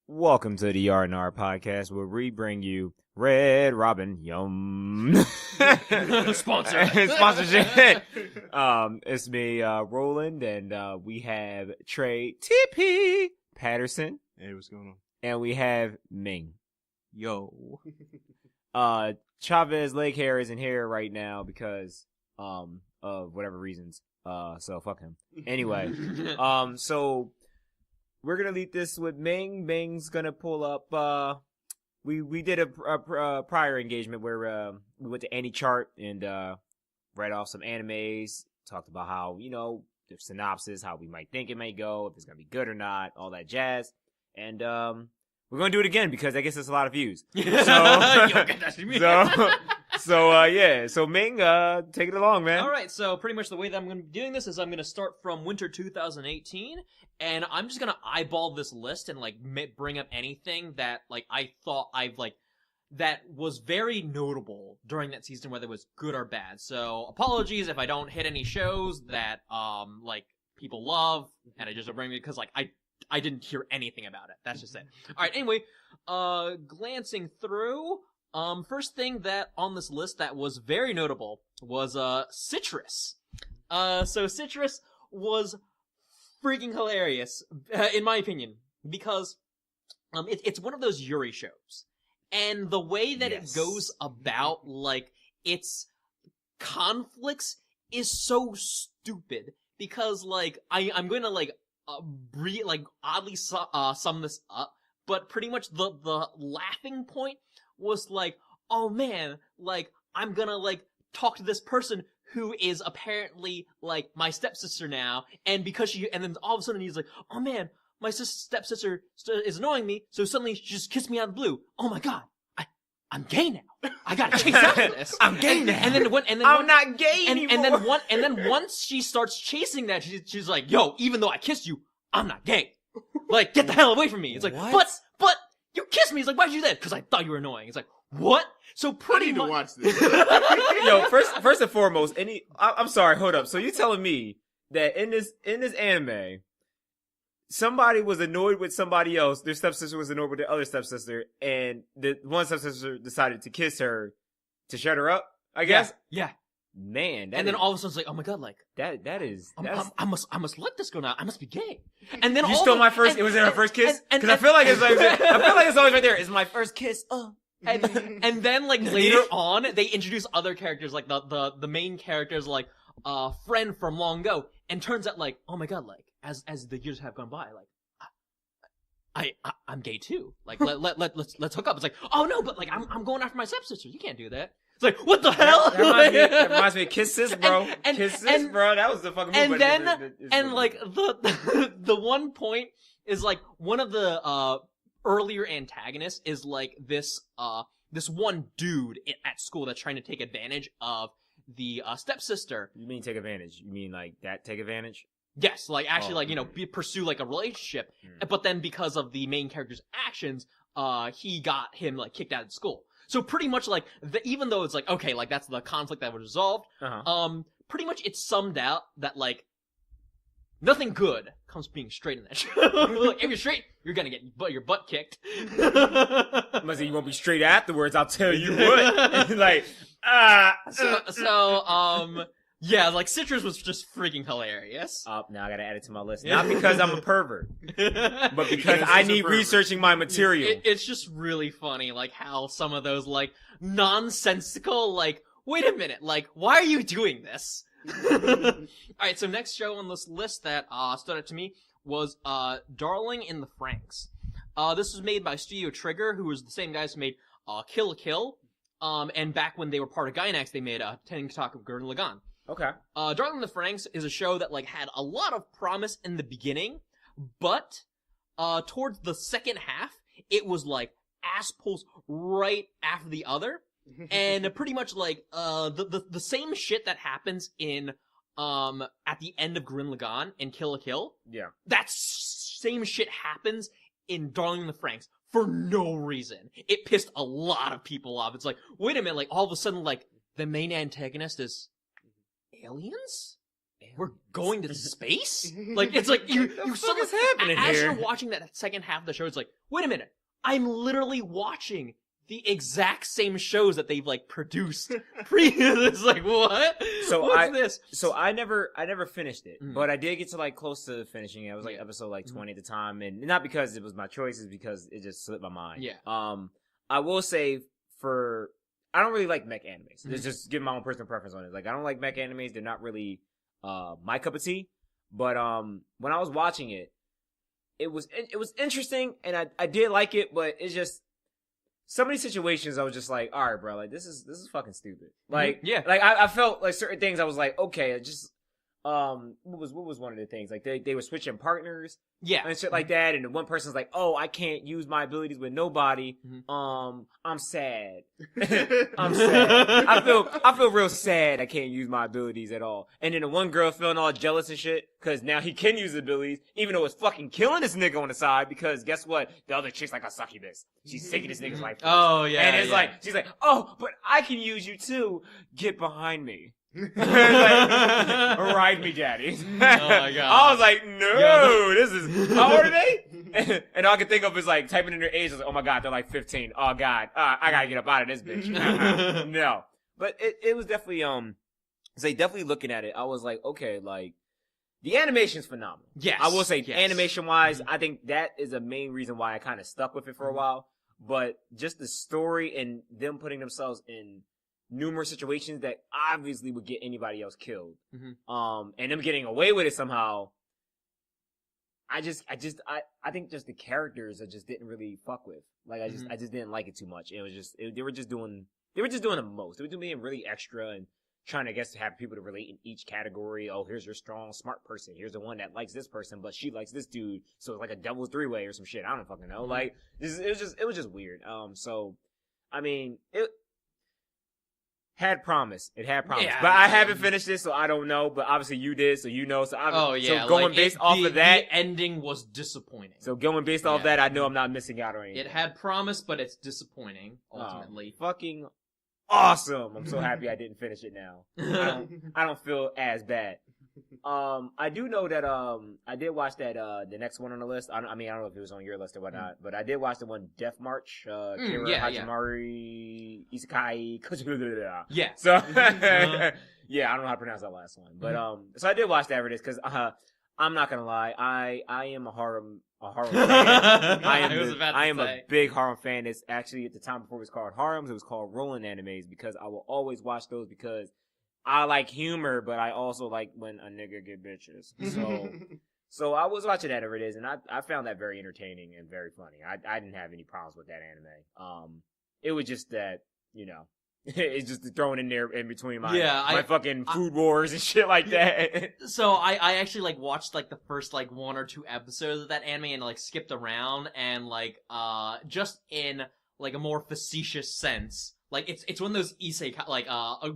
Welcome to the R&R podcast where we bring you Red Robin Yum. Sponsor. Sponsorship. It's me, Roland, and we have Trey TP Patterson. Hey, what's going on? And we have Ming. Yo. Chavez Lake Hair isn't here right now because of whatever reasons. So fuck him. Anyway, so we're gonna lead this with Ming. Ming's gonna pull up. We did a prior engagement where we went to AnyChart and read off some animes. Talked about how the synopsis, how we might think it may go, if it's gonna be good or not, all that jazz. And we're gonna do it again because I guess there's a lot of views. So Ming, take it along, man. Alright, so pretty much the way that I'm going to be doing this is I'm going to start from winter 2018, and I'm just going to eyeball this list and, bring up anything that, I thought that was very notable during that season, whether it was good or bad. So, apologies if I don't hit any shows that, people love, and I just bring it because, I didn't hear anything about it. That's just it. Alright, anyway, glancing through, first thing that on this list that was very notable was, Citrus. So Citrus was freaking hilarious, in my opinion, because, it's one of those Yuri shows. And the way that it goes about, its conflicts is so stupid, because, I'm gonna, oddly sum this up, but pretty much the laughing point was oh man, I'm gonna, talk to this person who is apparently, my stepsister now, and then all of a sudden he's like, oh man, my stepsister is annoying me, so suddenly she just kissed me out of the blue. Oh my god, I'm gay now. I gotta chase after this. I'm gay now. I'm not gay anymore. And then once she starts chasing that, she's like, yo, even though I kissed you, I'm not gay. Get the hell away from me. It's like, what? But you kissed me. He's like, why'd you do that? Because I thought you were annoying. It's like, what? So pretty much. To watch this. Yo, first and foremost, I'm sorry, hold up. So you telling me that in this anime, somebody was annoyed with somebody else, their stepsister was annoyed with the other stepsister, and the one stepsister decided to kiss her to shut her up, I guess? Yeah. Man, then all of a sudden it's like, oh my god, I must let this go now. I must be gay. And then you stole my first. Was it her first kiss? Because I feel like it's always right there. It's my first kiss. And then later on, they introduce other characters, the main characters, friend from long ago, and turns out oh my god, as the years have gone by, I'm gay too. Let's hook up. It's like, oh no, but I'm going after my stepsister. You can't do that. It's like, what the hell? That reminds me of Kiss Sis, bro. Kiss Sis, bro. That was the fucking movie. The one point is one of the earlier antagonists is this one dude at school that's trying to take advantage of the stepsister. You mean take advantage? You mean take advantage? Yes, pursue a relationship. But then because of the main character's actions, he got him kicked out of school. So pretty much even though it's okay, that's the conflict that was resolved, pretty much it's summed out that nothing good comes being straight in that show. If you're straight, you're gonna get your butt kicked. Unless you won't be straight afterwards, I'll tell you what. Yeah, Citrus was just freaking hilarious. Now I gotta add it to my list. Not because I'm a pervert, but because I need researching my material. It's just really funny, how some of those, nonsensical, wait a minute, why are you doing this? Alright, so next show on this list that, stood out to me was, Darling in the Franxx. This was made by Studio Trigger, who was the same guys who made, Kill la Kill, and back when they were part of Gainax, they made, Ten Talk of Gurren Lagann. Okay. Darling in the Franxx is a show that, had a lot of promise in the beginning, but, towards the second half, it was, ass pulls right after the other, and pretty much, the same shit that happens in, at the end of Gurren Lagann and Kill la Kill. Yeah. That same shit happens in Darling in the Franxx for no reason. It pissed a lot of people off. It's wait a minute, all of a sudden, the main antagonist is aliens? we're going to space? Like, it's like, you fuck is happening as here? you're watching that second half of the show, it's like, wait a minute, I'm literally watching the exact same shows that they've, like, produced previous. It's like, what? So What's this? So I never finished it, but I did get to, like, close to finishing it. I was, like, episode, like, 20 at the time, and not because it was my choice, it's because it just slipped my mind. Yeah. I will say, I don't really like mech animes. It's just give my own personal preference on it. Like, I don't like mech animes. They're not really my cup of tea. But when I was watching it, it was interesting, and I did like it. But it's just so many situations I was just like, all right, bro, like this is fucking stupid. Like, like I felt like certain things I was like, okay, just what was one of the things, like they were switching partners, and shit like that, and the one person's like, oh, I can't use my abilities with nobody. I'm sad. I'm sad. I feel real sad. I can't use my abilities at all. And then the one girl feeling all jealous and shit because now he can use his abilities, even though it's fucking killing this nigga on the side. Because guess what? The other chick's like a succubus. She's taking this nigga's life. Oh yeah. And it's like she's like, oh, but I can use you too. Get behind me. Like, ride me, daddy. Oh my god! I was like, no, this is how old are they? And all I could think of is like typing in their age. I was like, oh my god, they're like 15. Oh god, I gotta get up out of this bitch. No, but it was definitely so definitely looking at it, I was like, okay, like the animation's phenomenal. Yes, I will say, animation wise, I think that is a main reason why I kind of stuck with it for a while. But just the story and them putting themselves in numerous situations that obviously would get anybody else killed. And them getting away with it somehow. I think just the characters I just didn't really fuck with. Like I just didn't like it too much. It was just they were just doing the most. They were being really extra and trying to, I guess, to have people to relate in each category. Oh, here's your strong, smart person. Here's the one that likes this person, but she likes this dude. So it's like a devil's three-way or some shit. I don't fucking know. Like it was just weird. So I mean it had promise. It had promise. But I haven't finished it, so I don't know. But obviously you did, so you know. So so going like based off of that, the ending was disappointing. So going based off that, I know I'm not missing out on anything. It had promise, but it's disappointing ultimately. Fucking awesome! I'm so happy I didn't finish it now. I don't feel as bad. I do know that I did watch that the next one on the list. I don't know if it was on your list or whatnot, but I did watch the one Death March. Kira Hachimari Isekai. Yeah. So yeah, I don't know how to pronounce that last one, but so I did watch that for this because I'm not gonna lie, I am a horror fan. I am a big horror fan. It's actually at the time before it was called Harems, it was called Rolling Animes because I will always watch those because I like humor, but I also like when a nigga get bitches. So I was watching that every day, and I found that very entertaining and very funny. I didn't have any problems with that anime. It was just that, you know, it's just thrown in there in between my fucking food wars and shit like that. So I actually like watched like the first like 1 or 2 episodes of that anime and like skipped around and like just in like a more facetious sense. Like, it's one of those isekai, like,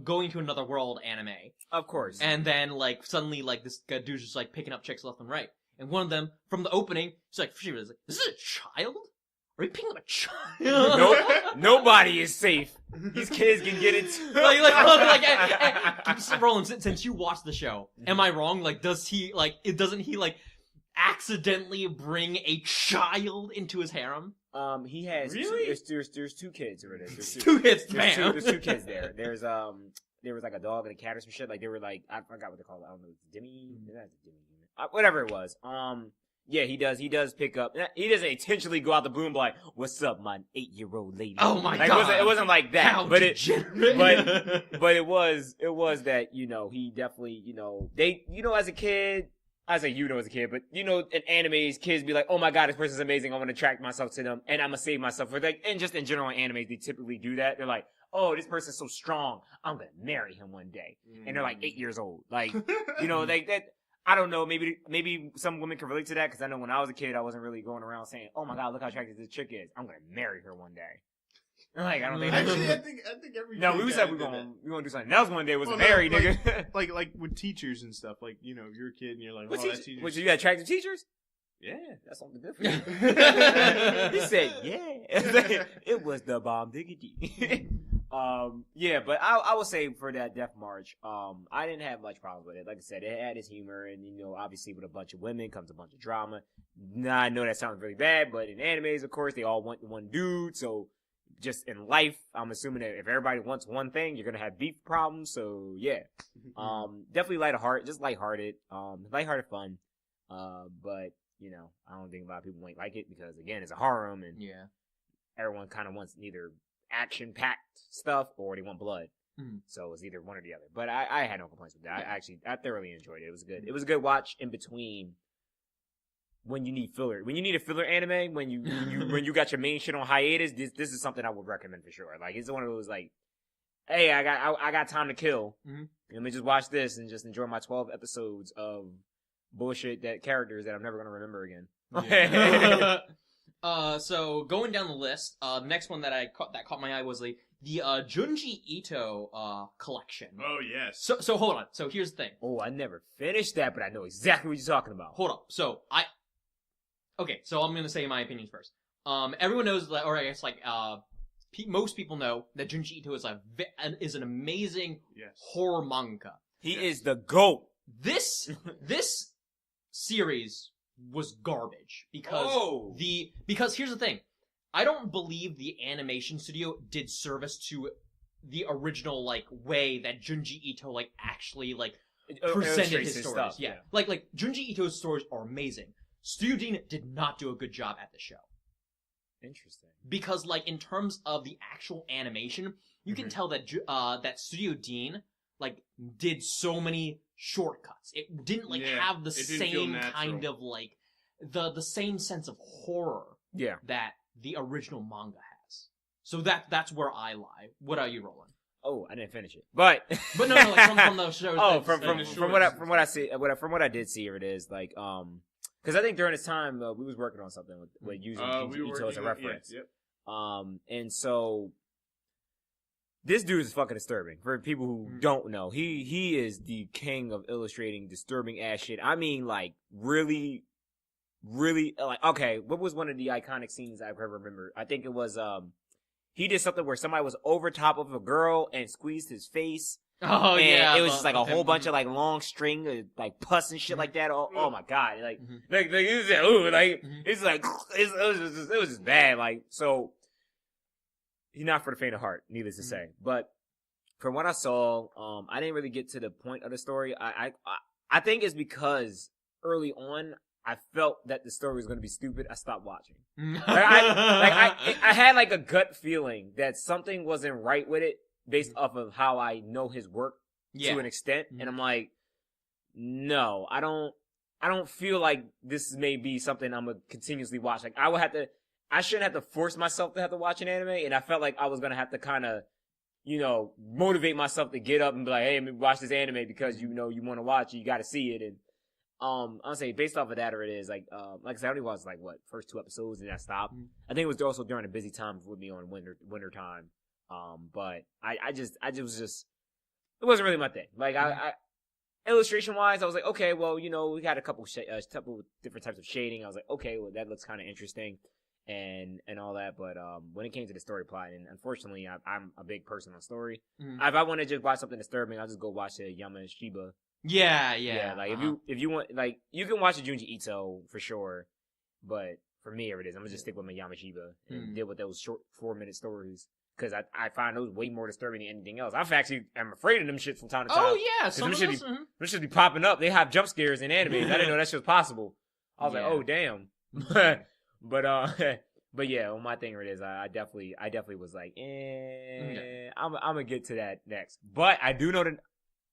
going to another world anime. Of course. And then, like, suddenly, like, this dude's just, like, picking up chicks left and right. And one of them, from the opening, she's like, is this a child? Are you picking up a child? Nobody is safe. These kids can get it too. Roland, since you watched the show, am I wrong? Like, doesn't he, accidentally bring a child into his harem? He has really? There's 2 kids already. There's 2 kids, man. There's 2 kids there. There was like a dog and a cat or some shit. Like they were like, I forgot what they call it. I don't know, Demi. Whatever it was. Yeah, he does pick up. He doesn't intentionally go out the boom like, "What's up, my 8-year-old lady?" Oh my god! It wasn't like that. How but degenerate. but it was that, you know, he definitely, you know, they, you know, as a kid. I say you know as a kid, but you know, in animes, kids be like, "Oh my god, this person's amazing. I want to attract myself to them, and I'm gonna save myself for like." And just in general, in animes, they typically do that. They're like, "Oh, this person's so strong. I'm gonna marry him one day," and they're like 8 years old. Like, you know, like that. I don't know. Maybe some women can relate to that because I know when I was a kid, I wasn't really going around saying, "Oh my god, look how attractive this chick is. I'm gonna marry her one day." Like, I don't think. Actually, I think every. No, we said we're gonna do something else one day. Was married, nigga. like with teachers and stuff. Like, you know, you're a kid and you're like, "Oh, that teacher." Which you got attractive teachers? Yeah, that's something different. He said, "Yeah." It was the bomb diggity. Yeah, but I would say for that Death March, I didn't have much problems with it. Like I said, it had its humor, and obviously with a bunch of women comes a bunch of drama. Now I know that sounds really bad, but in animes, of course, they all want one dude. So just in life, I'm assuming that if everybody wants one thing, you're gonna have beef problems. So yeah, definitely lighthearted, lighthearted fun. But I don't think a lot of people might like it because again, it's a harem, and everyone kind of wants either action-packed stuff or they want blood. So it's either one or the other. But I had no complaints with that. I thoroughly enjoyed it. It was good. It was a good watch in between when you need filler. When you need a filler anime, when you got your main shit on hiatus, this is something I would recommend for sure. Like it's one of those like, hey, I got time to kill. Let me just watch this and just enjoy my 12 episodes of bullshit characters that I'm never gonna remember again. So going down the list, the next one that caught my eye was the Junji Ito collection. Oh yes. So hold on. So here's the thing. Oh, I never finished that, but I know exactly what you're talking about. Hold up. So so I'm gonna say my opinions first. Everyone knows that, or I guess like most people know that Junji Ito is an amazing horror manga. He is the GOAT. This series was garbage because here's the thing. I don't believe the animation studio did service to the original way that Junji Ito actually presented his stories. Stuff, yeah. Like Junji Ito's stories are amazing. Studio Dean did not do a good job at the show. Interesting. Because in terms of the actual animation, you can tell that that Studio Dean did so many shortcuts. It didn't have the same kind of the same sense of horror that the original manga has. So that's where I lie. What are you rolling? Oh, I didn't finish it, but no, from the shows. Oh, from what I see, from what I did see, it is because I think during this time we was working on something with using Ito as a reference. And so this dude is fucking disturbing. For people who don't know, he is the king of illustrating disturbing ass shit. I mean, really, really, okay, what was one of the iconic scenes I ever remember? I think it was, he did something where somebody was over top of a girl and squeezed his face. Oh, and yeah. it was just a whole bunch of long string of pus and shit like that. Oh my god. It was just bad. So, he's not for the faint of heart, needless to say. But from what I saw, I didn't really get to the point of the story. I think it's because early on, I felt that the story was going to be stupid. I stopped watching. I had a gut feeling that something wasn't right with it based off of how I know his work to an extent. And I'm like, no, I don't feel like this may be something I'm going to continuously watch. I shouldn't have to force myself to have to watch an anime. And I felt like I was going to have to kind of, motivate myself to get up and be like, hey, watch this anime because you want to watch it. You got to see it. And I'll say based off of that, or it is like I said, I only watched first 2 episodes and I stopped. I think it was also during a busy time with me on winter time. But I just it wasn't really my thing. I illustration wise, I was like, okay, well, we got a couple different types of shading. I was like, okay, well, that looks kind of interesting and all that. But when it came to the story plot, and unfortunately, I'm a big person on story. If I want to just watch something disturbing, I'll just go watch the Yamashita. Yeah. If you want, you can watch the Junji Ito for sure, but for me, it is. I'm gonna just stick with my Yamashita and deal with those short 4-minute stories because I find those way more disturbing than anything else. I'm afraid of them shits from time to time. Oh yeah, them should be popping up. They have jump scares in animes. I didn't know that shit was possible. I was like, oh damn. But yeah, my thing it is, I definitely was like, I'm gonna get to that next. But I do know that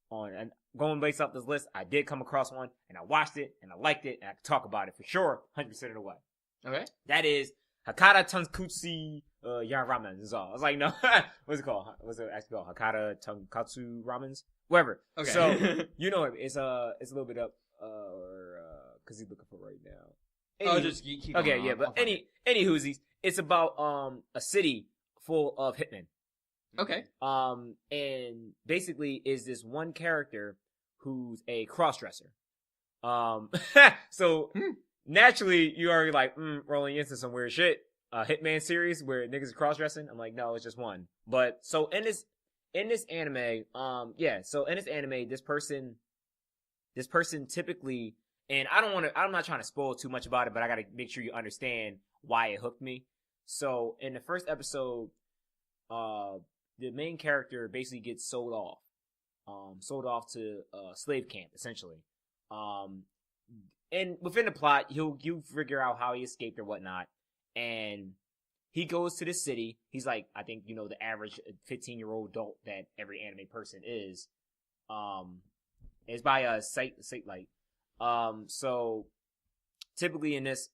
and going based off this list, I did come across one, and I watched it, and I liked it, and I can talk about it for sure, 100% of the way. Okay. That is Hakata Tonkatsu Ramen. Is all. I was like, no, what's it called? What's it actually called? Hakata Tonkatsu Ramens? Whatever. Okay. So, it's a little bit up, cause he's looking for right now. Just keep going okay, yeah, but any whoosies, it's about, a city full of hitmen. Okay. And basically is this one character who's a crossdresser. So naturally you are rolling into some weird shit. Hitman series where niggas are cross-dressing. I'm like, no, it's just one. But so in this anime, this person typically, and I'm not trying to spoil too much about it, but I gotta make sure you understand why it hooked me. So in the first episode, the main character basically gets sold off to a slave camp, essentially. And within the plot, you figure out how he escaped or whatnot, and he goes to the city. He's like, I think, the average 15-year-old adult that every anime person is. It's by a Satellite. So typically in this,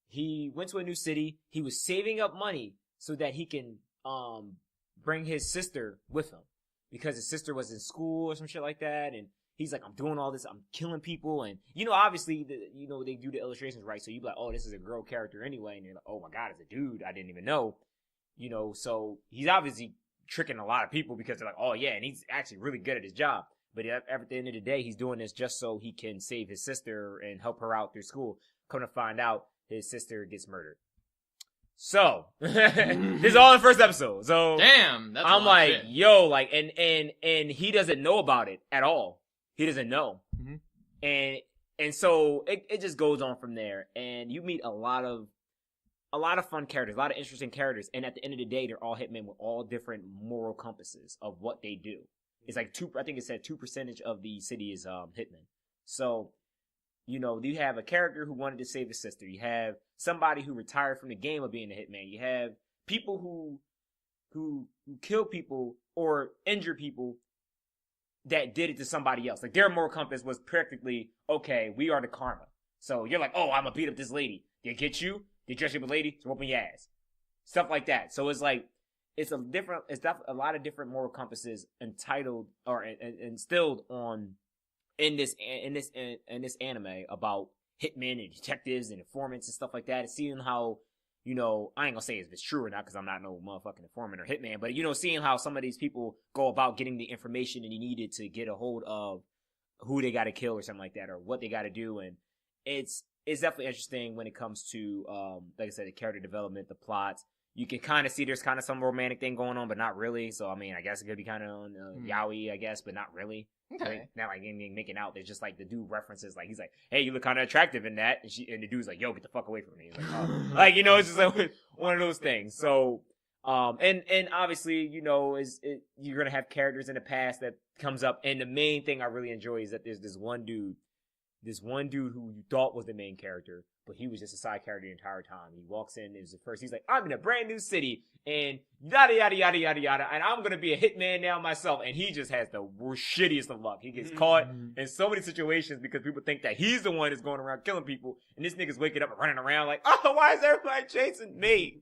he went to a new city. He was saving up money so that he can bring his sister with him, because his sister was in school or some shit like that, and he's like, I'm doing all this, I'm killing people, and obviously they do the illustrations right, so you be like, oh, this is a girl character anyway, and you're like, oh my god, it's a dude, I didn't even know, so he's obviously tricking a lot of people because they're like, oh yeah, and he's actually really good at his job, but at the end of the day, he's doing this just so he can save his sister and help her out through school. Come to find out, his sister gets murdered. So this is all in the first episode. So damn, that's I'm like, yo, like, and he doesn't know about it at all. He doesn't know, and so it just goes on from there, and you meet a lot of fun characters, a lot of interesting characters, and at the end of the day, they're all hitmen with all different moral compasses of what they do. It's like I think it said 2% of the city is hitmen. So you have a character who wanted to save his sister. You have somebody who retired from the game of being a hitman. You have people who kill people or injure people that did it to somebody else. Like, their moral compass was practically, okay, we are the karma. So you're like, oh, I'm gonna beat up this lady. They get you, they dress you up a lady, so open your ass. Stuff like that. So it's like, it's a lot of different moral compasses entitled or instilled on in this anime about hitmen and detectives and informants and stuff like that. And seeing how, I ain't gonna say if it's true or not, because I'm not no motherfucking informant or hitman, but seeing how some of these people go about getting the information that he needed to get a hold of who they got to kill or something like that, or what they got to do, and it's definitely interesting when it comes to like I said, the character development, the plots. You can kind of see there's kind of some romantic thing going on, but not really. So I mean, I guess it could be kind of on yaoi, I guess, but not really. Okay. Not like anything making out. They're just like, the dude references, like, he's like, hey, you look kind of attractive in that. And the dude's like, yo, get the fuck away from me. He's like, oh. Like, it's just like one of those things. So, and obviously, you're going to have characters in the past that comes up. And the main thing I really enjoy is that there's this one dude who you thought was the main character, but he was just a side character the entire time. He walks in, he's like, I'm in a brand new city, and yada, yada, yada, yada, yada, and I'm gonna be a hitman now myself, and he just has the worst, shittiest of luck. He gets caught in so many situations because people think that he's the one that's going around killing people, and this nigga's waking up and running around like, oh, why is everybody chasing me?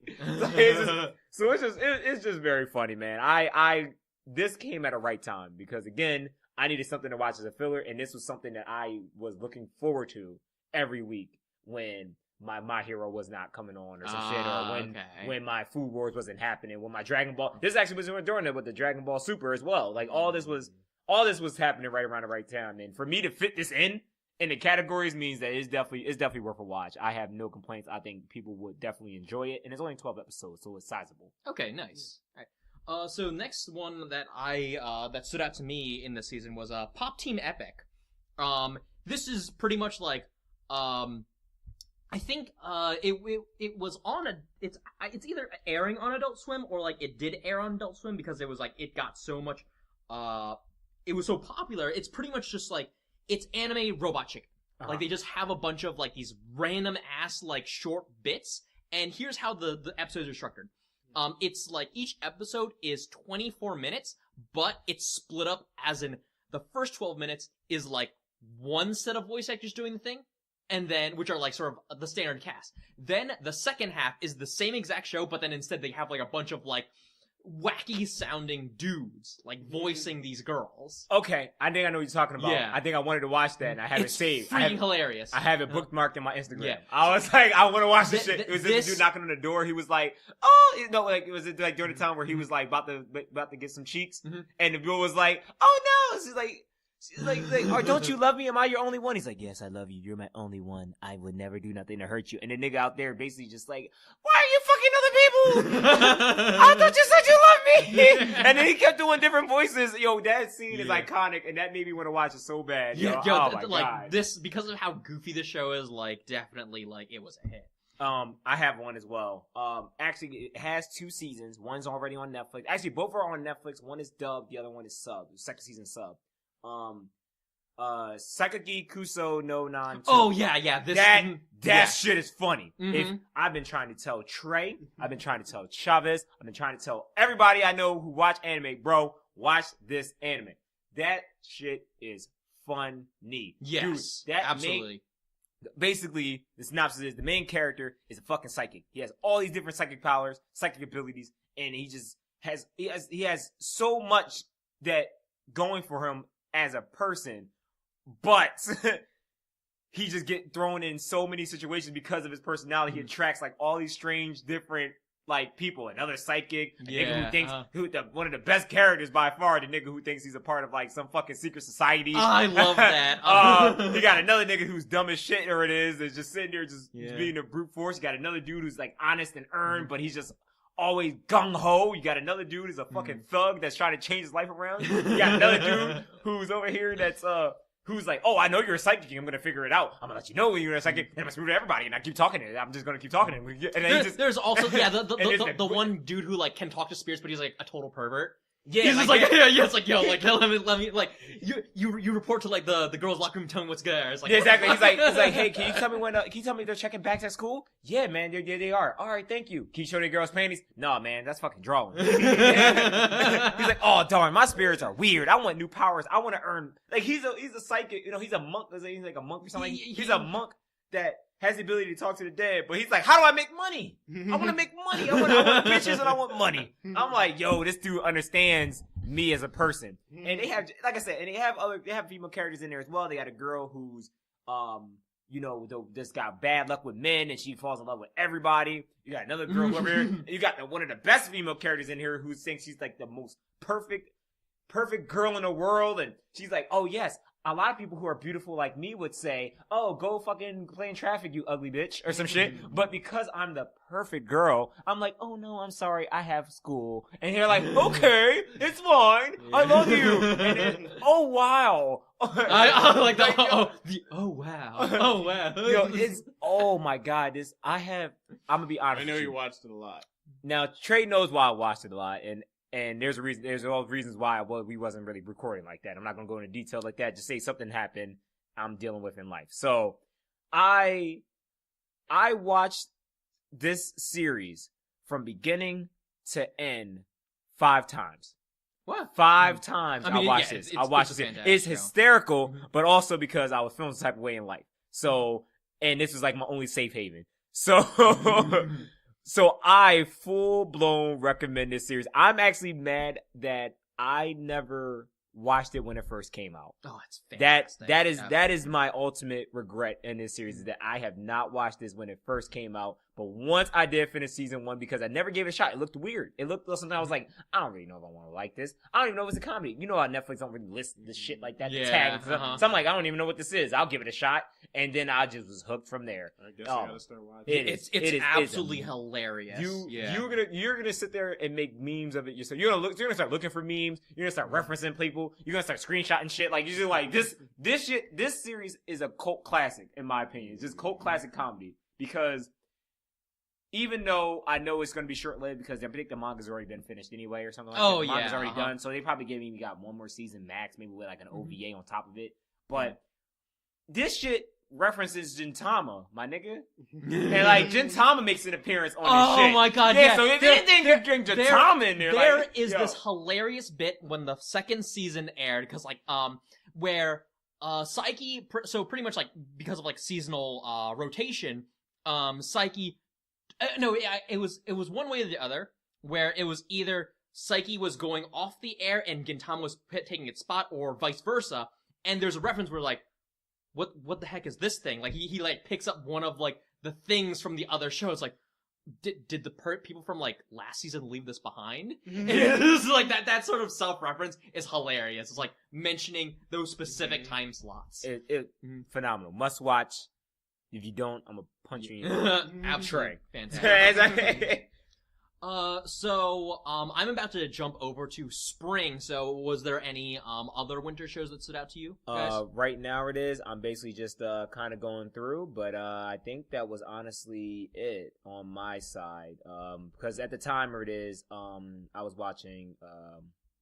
So it's just very funny, man. This came at a right time, because again, I needed something to watch as a filler, and this was something that I was looking forward to every week when my hero was not coming on or some shit, or when my Food Wars wasn't happening, when my Dragon Ball, this actually was during it with the Dragon Ball Super as well. Like, all this was happening right around the right time, and for me to fit this in the categories means that it's definitely worth a watch. I have no complaints. I think people would definitely enjoy it, and it's only 12 episodes, so it's sizable. Okay, nice. All right. So next one that that stood out to me in this season was Pop Team Epic. This is pretty much like I think it was on it's either airing on Adult Swim or like it did air on Adult Swim, because it was like it got so much it was so popular. It's pretty much just like it's anime Robot Chicken. Like, they just have a bunch of like these random ass like short bits, and here's how the episodes are structured. It's like each episode is 24 minutes, but it's split up as in the first 12 minutes is like one set of voice actors doing the thing, and then, which are like sort of the standard cast. Then the second half is the same exact show, but then instead they have like a bunch of like wacky sounding dudes like voicing these girls. Okay, I think I know what you're talking about. Yeah. I think I wanted to watch that, and I have it saved. It's freaking hilarious. I have it bookmarked in my Instagram. Yeah. I was like, I want to watch this shit. It was this dude knocking on the door. He was like, oh, like, it was like during the time where he was like about to get some cheeks, and the girl was like, oh no, it's like, She's like, or don't you love me? Am I your only one? He's like, yes, I love you. You're my only one. I would never do nothing to hurt you. And the nigga out there basically just like, why are you fucking other people? I thought you said you love me. And then he kept doing different voices. Yo, that scene is iconic, and that made me want to watch it so bad. Yo, oh my God. This, because of how goofy the show is, like, definitely, like, it was a hit. I have one as well. Actually, it has 2 seasons. One's already on Netflix. Actually, both are on Netflix. One is dubbed, the other one is sub. Second season sub. Sakagi Kuso no Nan. Oh yeah. That shit is funny. If I've been trying to tell Trey, I've been trying to tell Chavez, I've been trying to tell everybody I know who watch anime, bro, watch this anime. That shit is funny. Yes, dude, absolutely. Basically, the synopsis is the main character is a fucking psychic. He has all these different psychic powers, psychic abilities, and he just has so much that going for him as a person, but he just get thrown in so many situations because of his personality. He attracts like all these strange different like people. Another psychic, a nigga who thinks one of the best characters by far, the nigga who thinks he's a part of like some fucking secret society. I love that. You got another nigga who's dumb as shit, or it is just sitting there just being a brute force. You got another dude who's like honest and earned, but he's just always gung-ho. You got another dude who's a fucking thug that's trying to change his life around. You got another dude who's over here that's who's like, oh, I know you're a psychic, I'm gonna figure it out. I'm gonna let you know when you're a psychic, and I'm gonna screw to everybody, and I keep talking to it. I'm just gonna keep talking to it. And then there's also the one dude who like can talk to spirits, but he's like a total pervert. Yeah, he's just like it's like, yo, like let me like you report to like the girls' locker room, telling what's good. It's like, yeah, exactly. He's like, hey, can you tell me can you tell me they're checking bags at school? Yeah, man, they are. All right, thank you. Can you show the girls' panties? No, man, that's fucking drawing. He's like, oh darn, my spirits are weird. I want new powers. I want to earn. Like he's a psychic. You know, he's a monk. He's like a monk or something. He's a monk that has the ability to talk to the dead, but he's like, how do I make money? I want to make money. I want bitches and I want money. I'm like, yo, this dude understands me as a person. And they have, like I said, and they have female characters in there as well. They got a girl who's, just got bad luck with men and she falls in love with everybody. You got another girl over here. You got one of the best female characters in here who thinks she's like the most perfect girl in the world. And she's like, oh yes, a lot of people who are beautiful like me would say, oh, go fucking play in traffic, you ugly bitch, or some shit. But because I'm the perfect girl, I'm like, oh no, I'm sorry, I have school. And they're like, okay, it's fine, I love you. And then, oh wow. I like that. Oh wow. Yo, it's, oh my God, I'm gonna be honest. I know you watched it a lot. Now, Trey knows why I watched it a lot, and there's a reason. There's all reasons why we wasn't really recording like that. I'm not gonna go into detail like that. Just say something happened I'm dealing with in life. So, I watched this series from beginning to end 5 times. What? 5 times I watched this. I watched this. It's hysterical, but also because I was feeling some type of way in life. So, and this was like my only safe haven. So. So I full-blown recommend this series. I'm actually mad I never watched it when it first came out. Oh, it's fantastic. That is my ultimate regret in this series, is that I have not watched this when it first came out. But once I did finish season 1, because I never gave it a shot, it looked weird. It looked something I was like, I don't really know if I want to like this. I don't even know if it's a comedy. You know how Netflix don't really list the shit like that, the tag and stuff. So I'm like, I don't even know what this is. I'll give it a shot. And then I just was hooked from there. I guess I gotta start watching. It's absolutely hilarious. You're gonna sit there and make memes of it yourself. You're gonna start looking for memes. You're gonna start referencing people. You're gonna start screenshotting shit. Like you're just like this series is a cult classic in my opinion. It's just cult classic comedy, because even though I know it's going to be short-lived, because I think the manga's already been finished anyway or something like that. The manga's already done, so they probably got one more season max, maybe with like an OVA on top of it. But this shit references Gintama, my nigga. And like, Gintama makes an appearance on this shit. Oh my God, yeah. So if anything, you're getting Gintama in there. There is this hilarious bit when the second season aired, because like, where, Psyche, so pretty much like, because of like seasonal, rotation, Psyche, no, it was one way or the other, where it was either Psyche was going off the air and Gintama was taking its spot, or vice versa. And there's a reference where like, what the heck is this thing? Like he like picks up one of like the things from the other shows. Like, did the people from like last season leave this behind? And it's like that sort of self-reference is hilarious. It's like, mentioning those specific time slots. Phenomenal. Must watch. If you don't, I'm gonna punch you in your Absolutely tray. fantastic. I'm about to jump over to spring. So, was there any other winter shows that stood out to you guys? Right now it is. I'm basically just kind of going through, but I think that was honestly it on my side. Because at the time it is, I was watching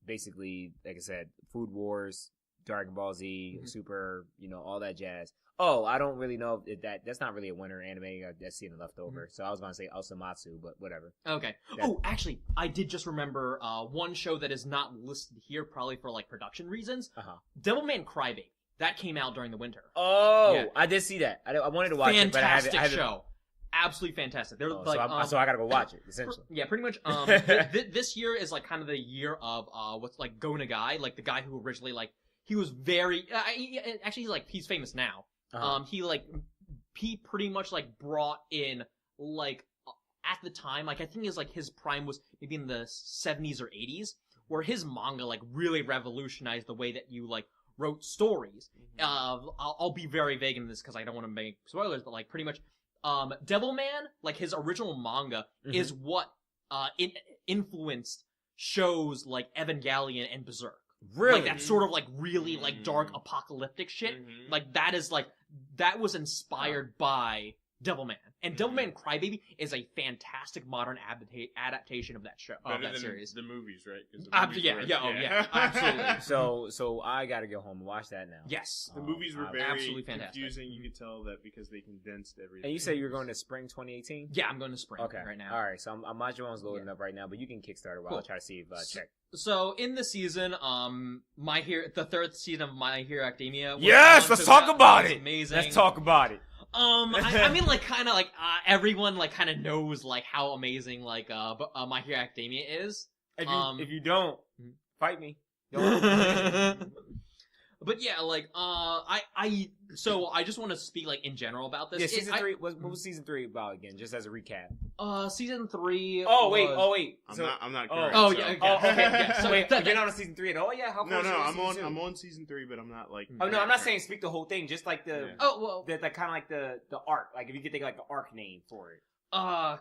basically, like I said, Food Wars, Dragon Ball Z, Super, all that jazz. Oh, I don't really know if that's not really a winter anime. That's seeing a leftover. So I was gonna say Osamatsu, but whatever. Okay. Actually, I did just remember one show that is not listed here, probably for like production reasons. Devilman Crybaby. That came out during the winter. Oh, yeah. I did see that. I wanted to watch it, but I haven't. Fantastic show. Absolutely fantastic. They're so I gotta go watch it. Essentially, yeah, pretty much. This year is like kind of the year of what's like Go Nagai, like the guy who originally he was very actually he's famous now. He pretty much brought in at the time, I think his prime was maybe in the 70s or 80s, where his manga really revolutionized the way that you wrote stories. I'll be very vague in this because I don't want to make spoilers, but pretty much Devilman, his original manga is what influenced shows like Evangelion and Berserk. Really? That sort of really dark apocalyptic shit. That is that was inspired by Devilman. And Devilman Crybaby is a fantastic modern adaptation of that show, of that series. The movies, right? Yeah, absolutely. So I gotta go home and watch that now. Yes. The movies were very absolutely fantastic. confusing. You could tell that because they condensed everything. And you say you're going to spring 2018? Yeah, I'm going to spring right now. All right, so my one's loading up right now, but you can Kickstarter while I try to see if check. So in the season, the third season of My Hero Academia. Yes, let's talk about it. Amazing. Let's talk about it. I mean, everyone kind of knows how amazing My Hero Academia is. If you don't, fight me. But yeah, I just want to speak in general about this. Yeah, season 3. What was season 3 about again? Just as a recap. Season 3. Oh wait. I'm not. Correct, oh so. yeah. Okay. Yeah. So wait, you're not on season 3 at all? Yeah. How No. I'm on season 3, but I'm not Oh no, I'm not saying speak the whole thing. Just the. Yeah. Oh well. The kind of the arc. If you could think the arc name for it.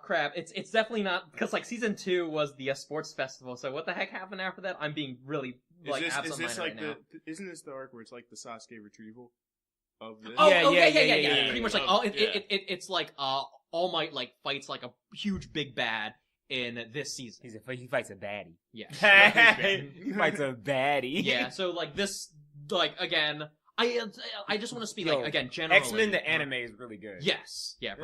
Crap. It's definitely not, because season 2 was the sports festival. So what the heck happened after that? I'm being really absent-minded right now. Isn't this the arc where it's the Sasuke retrieval of this? Yeah. Pretty much it's All Might fights a huge big bad in this season. He fights a baddie. Yeah. He fights a baddie. Yeah. So this again. I just want to speak again generally. X-Men the anime is really good. Yes, yeah.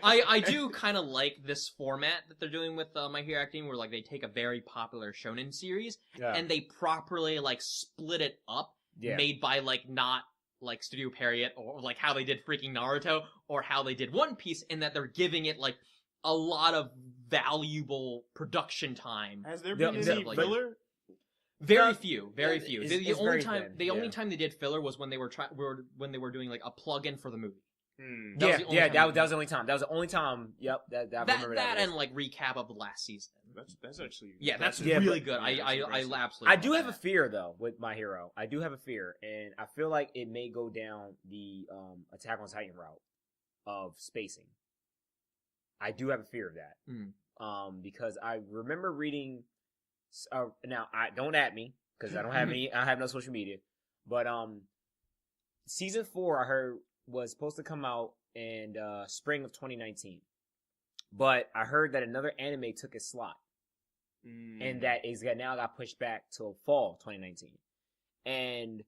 I do kind of like this format that they're doing with My Hero Academia, where they take a very popular shonen series and they properly split it up, made by not Studio Period or how they did freaking Naruto or how they did One Piece, in that they're giving it a lot of valuable production time. Has there been any filler? Very few. The only time they did filler was when they were doing a plug-in for the movie. That was the only time. That was the only time. Yep, I remember that. And recap of the last season. That's actually that's really good. I absolutely. I do have a fear though with My Hero. I do have a fear, and I feel like it may go down the Attack on Titan route of spacing. I do have a fear of that. Because I remember reading. Now, don't at me because I don't have any. I have no social media. But season 4 I heard was supposed to come out in spring of 2019. But I heard that another anime took its slot, and that now got pushed back till fall 2019. And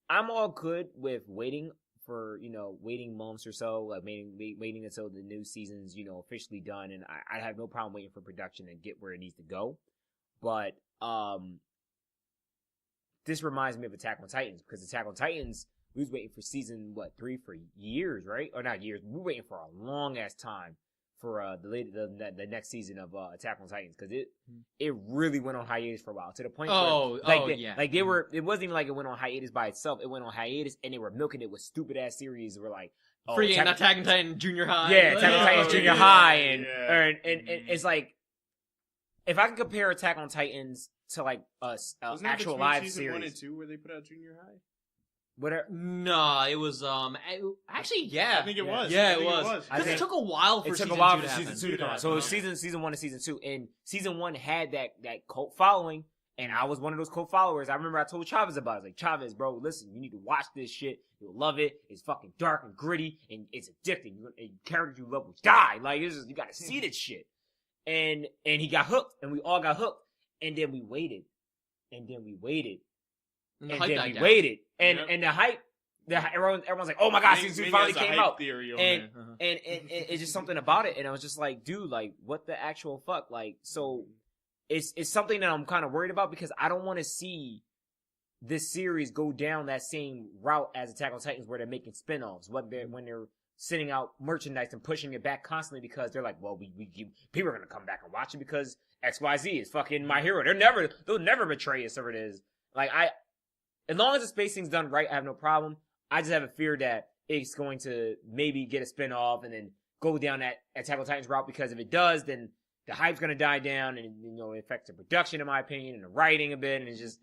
I'm all good with waiting for waiting months or so, waiting until the new season's officially done, and I have no problem waiting for production and get where it needs to go. But this reminds me of Attack on Titans, because Attack on Titans, we was waiting for season 3 for years, right? Or not years. We were waiting for a long ass time for the next season of Attack on Titans, because it really went on hiatus for a while, to the point where they were. It wasn't even it went on hiatus by itself. It went on hiatus, and they were milking it with stupid ass series. Were freaking Attack on Titan Junior High. Yeah, Attack on Titan Junior High, and it's if I can compare Attack on Titans to like Wasn't that actual between live season series. 1 and 2 where they put out Junior High? Whatever. No, it was actually yeah. I think it Yeah. was. Yeah, I it think was. I Because think it took a while for It took season a while 2 for to season happen. 2 to come out. So it was Yeah. season 1 to season 2, and season 1 had that cult following, and I was one of those cult followers. I remember I told Chavez about it. I was like, Chavez, bro, listen, you need to watch this shit. You'll love it. It's fucking dark and gritty, and it's addicting. And characters you love will die. Like, it's just, you gotta see this shit. And he got hooked, and we all got hooked, and then we waited, and then we waited, And the and hype then died we down. waited, and Yep. and the hype, everyone's like, oh my god, season 2 finally came out. Theory on And- that. Uh-huh. And it's just something about it, and I was just like, dude, like, what the actual fuck? Like, so it's something that I'm kind of worried about because I don't want to see this series go down that same route as Attack on Titans, where they're making spin-offs, when they're sending out merchandise and pushing it back constantly because they're like, well, people are gonna come back and watch it because XYZ is fucking my hero. They'll never betray us, or it is. Like, as long as the spacing's done right, I have no problem. I just have a fear that it's going to maybe get a spin-off and then go down that Attack on Titans route, because if it does, then the hype's going to die down, and, you know, it affects the production, in my opinion, and the writing a bit, and it's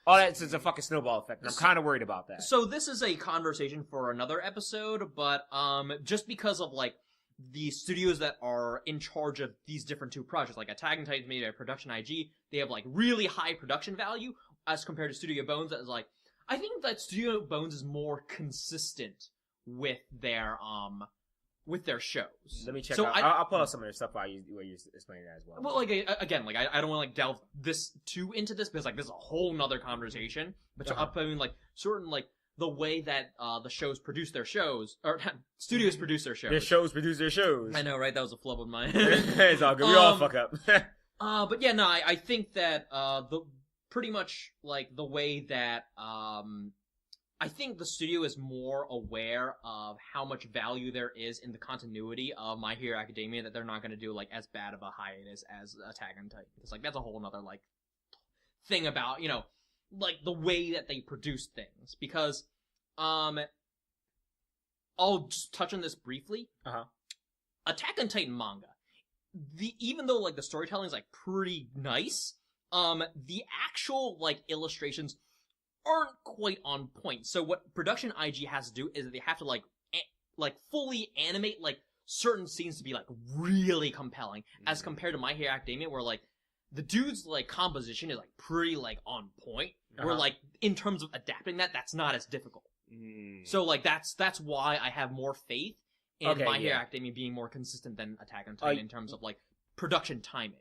all that's just a fucking snowball effect, and I'm kind of worried about that. So this is a conversation for another episode, but just because of like the studios that are in charge of these different two projects, like Attack on Titan made by Production IG, they have like really high production value as compared to Studio Bones. That is like, I think that Studio Bones is more consistent with their shows. Let me check So out. I'll pull out some of the stuff while you're explaining that as well. Well, like again, like I don't want to like delve too into this because like this is a whole nother conversation. But so, I mean, like certain like the way that the shows produce their shows, or studios produce their shows. Their shows produce their shows. I know, right? That was a flub of mine. It's all good. We all fuck up. But yeah, no, I think that the pretty much like the way that I think the studio is more aware of how much value there is in the continuity of My Hero Academia, that they're not going to do like as bad of a hiatus as Attack on Titan. It's like that's a whole nother like thing about, you know, like the way that they produce things. Because I'll just touch on this briefly. Attack on Titan manga, even though like the storytelling is like pretty nice, the actual like illustrations aren't quite on point. So what Production IG has to do is they have to like fully animate like certain scenes to be like really compelling, as compared to My Hero Academia, where like the dude's like composition is like pretty like on point. Where like in terms of adapting that's not as difficult. So like that's why I have more faith in My Hero Academia being more consistent than Attack on Titan in terms of like production timing.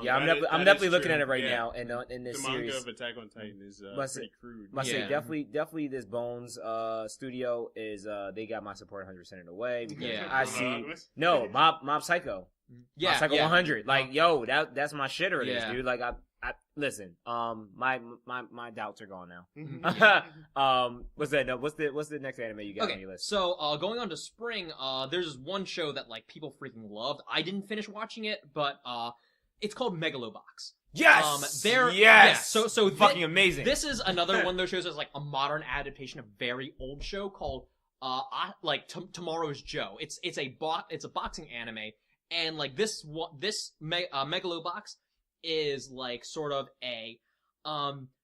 Yeah, I'm definitely looking at it right now, and in this the series, manga of Attack on Titan is pretty crude. Must say definitely this Bones studio is they got my support 100% of the way, because I see Mob Psycho, Mob Psycho 100, like yo, that's my shitter, it is, dude. Like I listen, my doubts are gone now. What's that? No, what's the next anime you got on your list? So going on to spring, there's one show that like people freaking loved. I didn't finish watching it, but it's called Megalobox. Yes! Yes! Yeah, so fucking amazing. This is another one of those shows that's like a modern adaptation of a very old show called Tomorrow's Joe. It's a boxing anime, and like this Megalobox is like sort of a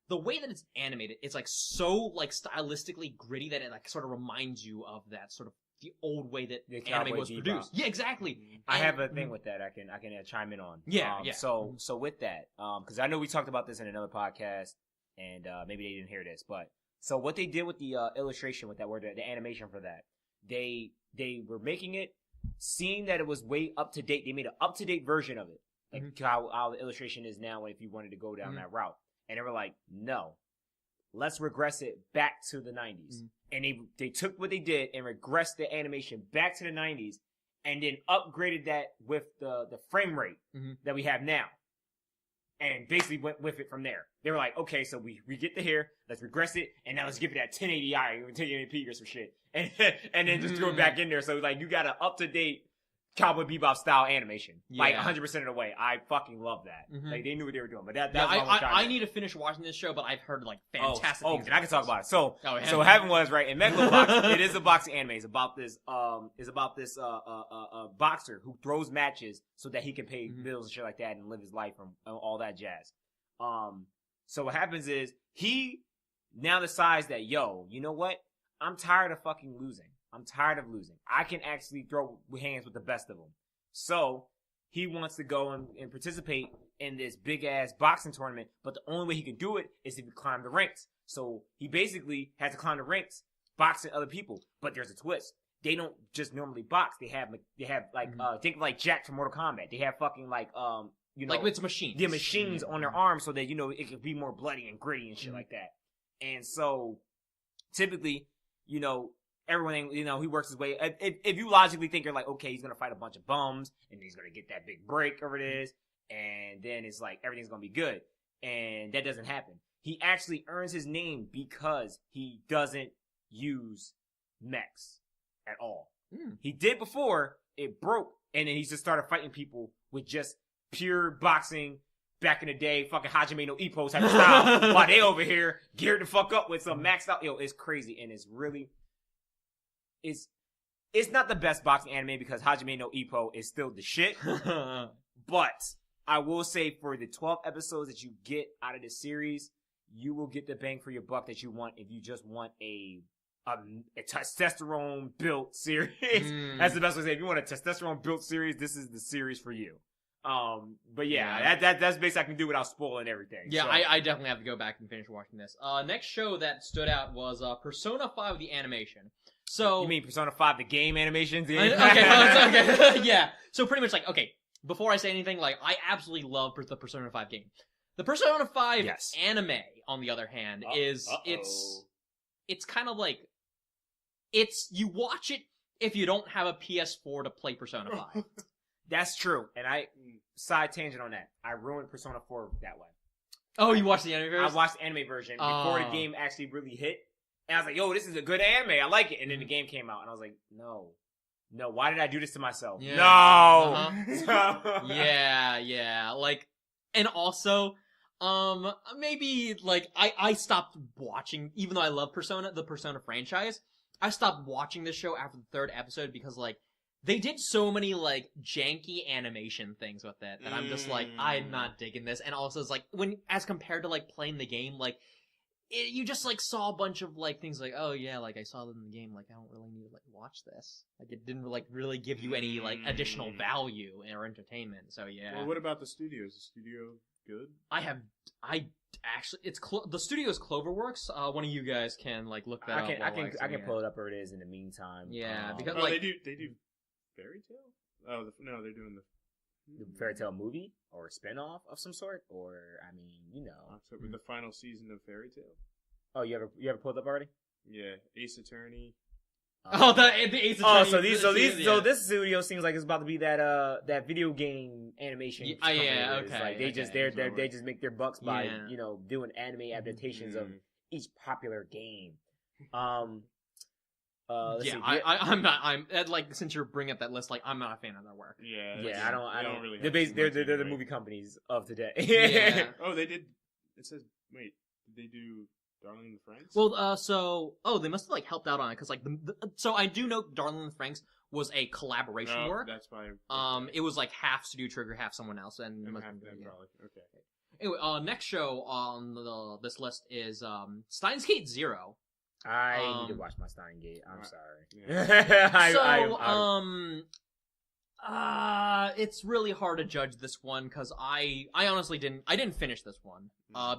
the way that it's animated, it's like so like stylistically gritty that it like sort of reminds you of that sort of the old way that the anime was produced. Yeah, exactly. I have a thing with that I can chime in on. Yeah. So with that, because I know we talked about this in another podcast, and maybe they didn't hear this, but so what they did with the illustration with that word, the animation for that, they were making it, seeing that it was way up to date. They made an up to date version of it, like how the illustration is now. If you wanted to go down that route, and they were like, no, let's regress it back to the 90s. And they took what they did and regressed the animation back to the 90s, and then upgraded that with the frame rate that we have now, and basically went with it from there. They were like, okay, so we get to here, let's regress it, and now let's give it that 1080i or 1080p or some shit, and then just throw it back in there. So like you got an up to date Cowboy Bebop style animation, like 100% of the way. I fucking love that. Like they knew what they were doing. But I need to finish watching this show, but I've heard like fantastic things. And I can talk about it. So what happened was, right, in Megalobox, it is a boxing anime. It's about this boxer who throws matches so that he can pay bills and shit like that and live his life and all that jazz. So what happens is he now decides that, yo, you know what? I'm tired of fucking losing. I'm tired of losing. I can actually throw hands with the best of them. So he wants to go and participate in this big ass boxing tournament, but the only way he can do it is if he climb the ranks. So he basically has to climb the ranks, boxing other people. But there's a twist. They don't just normally box. They have like think of like Jack from Mortal Kombat. They have fucking like you know, like it's machines. The machines on their arms so that, you know, it could be more bloody and gritty and shit like that. And so typically, you know, everyone, you know, he works his way. If you logically think, you're like, okay, he's gonna fight a bunch of bums and he's gonna get that big break over this, and then it's like everything's gonna be good. And that doesn't happen. He actually earns his name because he doesn't use mechs at all. He did before, it broke, and then he just started fighting people with just pure boxing back in the day, fucking Hajime no Ippo type of style, while they over here geared the fuck up with some maxed out. Yo, it's crazy, and it's really, it's not the best boxing anime because Hajime no Ippo is still the shit, but I will say for the 12 episodes that you get out of this series, you will get the bang for your buck that you want if you just want a testosterone built series. That's the best way to say it. If you want a testosterone built series, this is the series for you. But yeah, that's basically I can do without spoiling everything. Yeah, so. I definitely have to go back and finish watching this. Next show that stood out was Persona 5 the animation. So you mean Persona 5 the game animations? Okay, okay. Yeah. So pretty much like, okay, before I say anything, like I absolutely love the Persona 5 game. The Persona 5 anime, on the other hand, it's kind of like you watch it if you don't have a PS4 to play Persona 5. That's true. And side tangent on that. I ruined Persona 4 that way. Oh, you watched the anime version? I watched the anime version before the game actually really hit. And I was like, yo, this is a good anime. I like it. And then the game came out and I was like, no, why did I do this to myself? Yeah. No! Yeah. Like, and also, maybe, like, I stopped watching, even though I love the Persona franchise, I stopped watching this show after the third episode because, like, they did so many, like, janky animation things with it that I'm just like, I'm not digging this. And also, it's like, as compared to, like, playing the game, like, you just, like, saw a bunch of, like, things like, oh, yeah, like, I saw them in the game, like, I don't really need to, like, watch this. Like, it didn't, like, really give you any, like, additional value or entertainment, so, yeah. Well, what about the studio? Is the studio good? The studio is Cloverworks. One of you guys can, like, look that up. I can pull it up where it is in the meantime. Yeah, because, like... They do Fairy Tail? Oh, no, they're doing the Fairy Tail movie or spin-off of some sort, or I mean, you know, so with the final season of Fairy Tail. Oh, you ever pulled up already? Yeah, Ace Attorney. The Ace Attorney. So this studio seems like it's about to be that video game animation. Yeah, okay. Like they just make their bucks by you know doing anime adaptations of each popular game. I'm not. Like, since you're bringing up that list, like, I'm not a fan of their work. I don't really. They're the movie companies of today. Yeah. Oh, they did. It says, wait, did they do Darling in the Franxx? Well, they must have like helped out on it because like so I do know Darling in the Franxx was a collaboration work. That's why. It was like half Studio Trigger, half someone else, and half them probably. Okay. Anyway, next show on this list is Steins Gate Zero. I need to watch my Steins Gate. I'm sorry. Yeah. It's really hard to judge this one because I honestly didn't finish this one.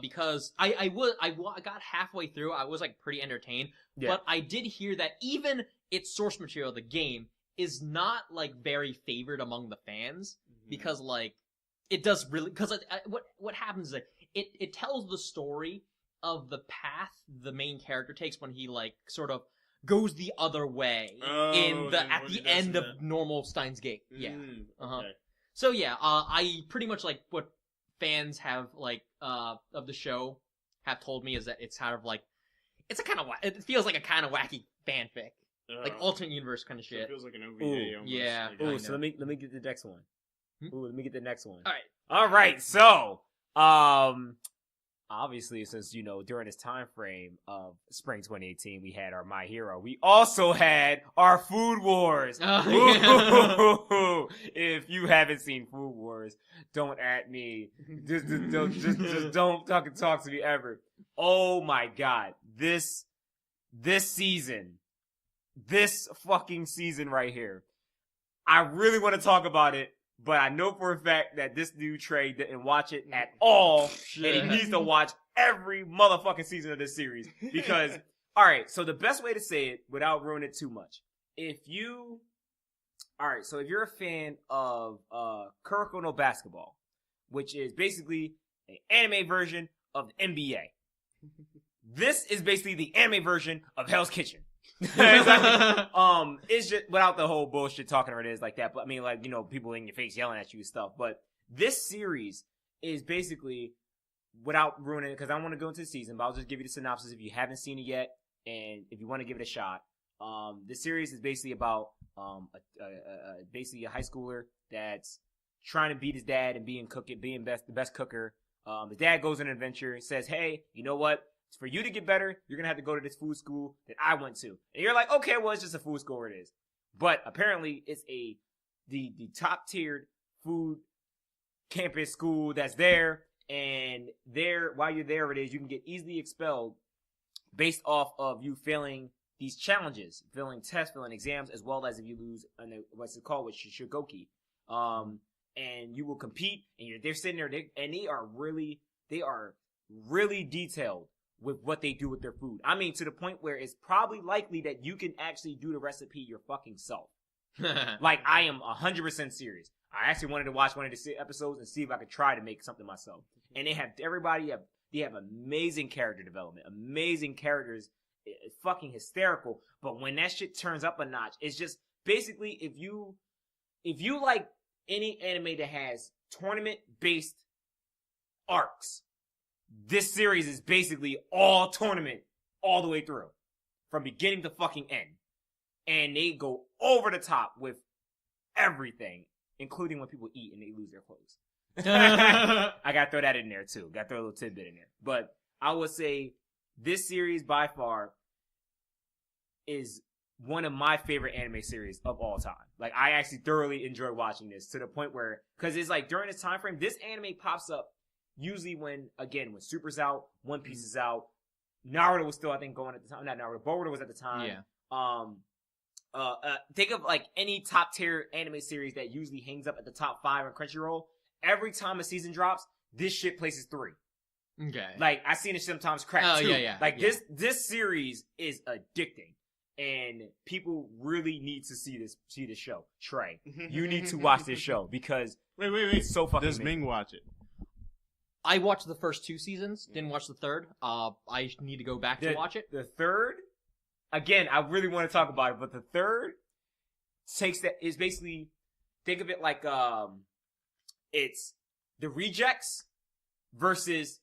Because I got halfway through. I was like pretty entertained, but I did hear that even its source material, the game, is not like very favored among the fans because like it does really because what happens is it tells the story of the path the main character takes when he like sort of goes the other way at the end of normal Steins Gate. Yeah. Okay. So yeah, I pretty much like what fans have like of the show have told me is that it's kind of like it feels like a kind of wacky fanfic. Like alternate universe kind of shit. So it feels like an OVA almost. Yeah. Ooh, so let me get the next one. Let me get the next one. All right. So, obviously, since, during this time frame of spring 2018, we had our My Hero. We also had our Food Wars. Oh, If you haven't seen Food Wars, don't at me. Just don't talk to me ever. Oh my God. This season, this fucking season right here, I really want to talk about it. But I know for a fact that this dude Trey didn't watch it at all, and he needs to watch every motherfucking season of this series. Because, alright, so the best way to say it, without ruining it too much, if you're a fan of Kuroko no Basketball, which is basically an anime version of the NBA, this is basically the anime version of Hell's Kitchen. It's just without the whole bullshit talking or it is like that. But I mean, like, people in your face yelling at you and stuff. But this series is basically, without ruining it, because I don't want to go into the season, but I'll just give you the synopsis if you haven't seen it yet, and if you want to give it a shot. This series is basically about basically a high schooler that's trying to beat his dad and being the best cooker. His dad goes on an adventure and says, "Hey, you know what? For you to get better, you're gonna have to go to this food school that I went to." And you're like, okay, well, it's just a food school where it is. But apparently it's the top tiered food campus school that's there, and while you're there, it is, you can get easily expelled based off of you failing these challenges, failing tests, failing exams, as well as if you lose what's it called, with Shigoki. And you will compete, and they're sitting there, and they are really detailed with what they do with their food. I mean, to the point where it's probably likely that you can actually do the recipe your fucking self. Like, I am 100% serious. I actually wanted to watch one of the episodes and see if I could try to make something myself. And they have amazing character development, amazing characters, it's fucking hysterical. But when that shit turns up a notch, it's just basically, if you like any anime that has tournament-based arcs, this series is basically all tournament all the way through, from beginning to fucking end. And they go over the top with everything, including when people eat and they lose their clothes. I gotta throw that in there too. Gotta throw a little tidbit in there. But I would say this series by far is one of my favorite anime series of all time. Like, I actually thoroughly enjoy watching this, to the point where, because it's like during this time frame, this anime pops up usually when Super's out, One Piece is out, Naruto was still, I think, going at the time. Not Naruto, Boruto was at the time. Yeah. Think of like any top tier anime series that usually hangs up at the top 5 on Crunchyroll. Every time a season drops, this shit places 3. Okay. Like, I've seen it sometimes crack 2. Yeah. Like, this series is addicting. And people really need to see this show. Trey, you need to watch this show, because wait. it's so fucking Does amazing. Ming watch it? I watched the first 2 seasons, didn't watch the third. I need to go back to watch it. The third, again, I really want to talk about it, but the third is basically, think of it like, it's the rejects versus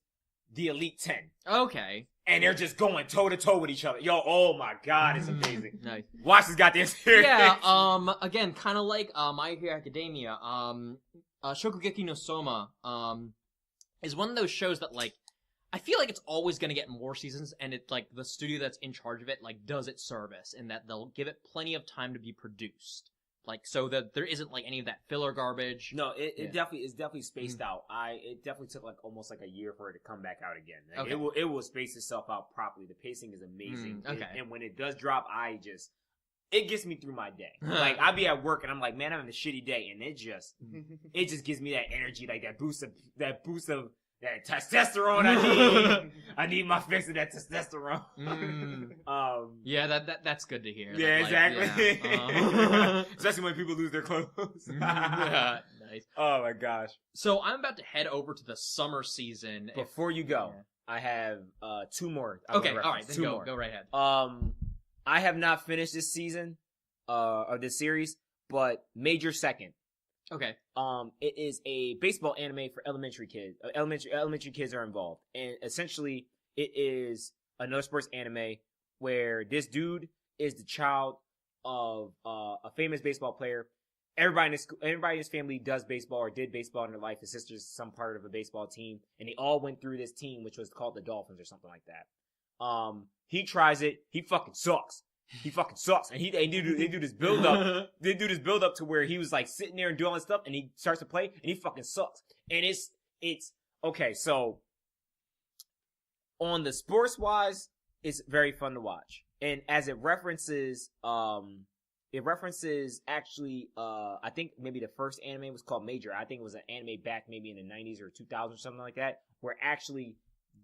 the Elite 10. Okay. And they're just going toe to toe with each other. Yo, oh my God, it's amazing. Nice. Watch this goddamn series. Yeah, again, kind of like My Hero Academia, Shokugeki no Soma, is one of those shows that, like, I feel like it's always gonna get more seasons, and it, like, the studio that's in charge of it, like, does it service, in that they'll give it plenty of time to be produced. Like, so that there isn't, like, any of that filler garbage. No, it's definitely spaced out. It definitely took, like, almost like a year for it to come back out again. Like, Okay. It will space itself out properly. The pacing is amazing. Okay. And when it does drop, it gets me through my day. Like, I'll be at work and I'm like, man, I'm having a shitty day, and it just gives me that energy, like that boost of that testosterone I need. I need my fix of that testosterone. Yeah, that's good to hear. Yeah, that, like, exactly. yeah. Especially when people lose their clothes. Nice. Oh my gosh. So I'm about to head over to the summer season. Before you go, I have 2 more. Okay, alright, then 2 go more. Go right ahead. I have not finished this season of this series, but major second. Okay. It is a baseball anime for elementary kids. Elementary kids are involved, and essentially it is another sports anime where this dude is the child of a famous baseball player. everybody in his family does baseball or did baseball in their life. His sister's some part of a baseball team, and they all went through this team, which was called the Dolphins or something like that. He tries it. He fucking sucks. And they do this build up. They do this build up to where he was like sitting there and doing all this stuff, and he starts to play, and he fucking sucks. And it's okay. So on the sports wise, it's very fun to watch, and as it references actually, I think maybe the first anime was called Major. I think it was an anime back maybe in the 90s or 2000s or something like that, where actually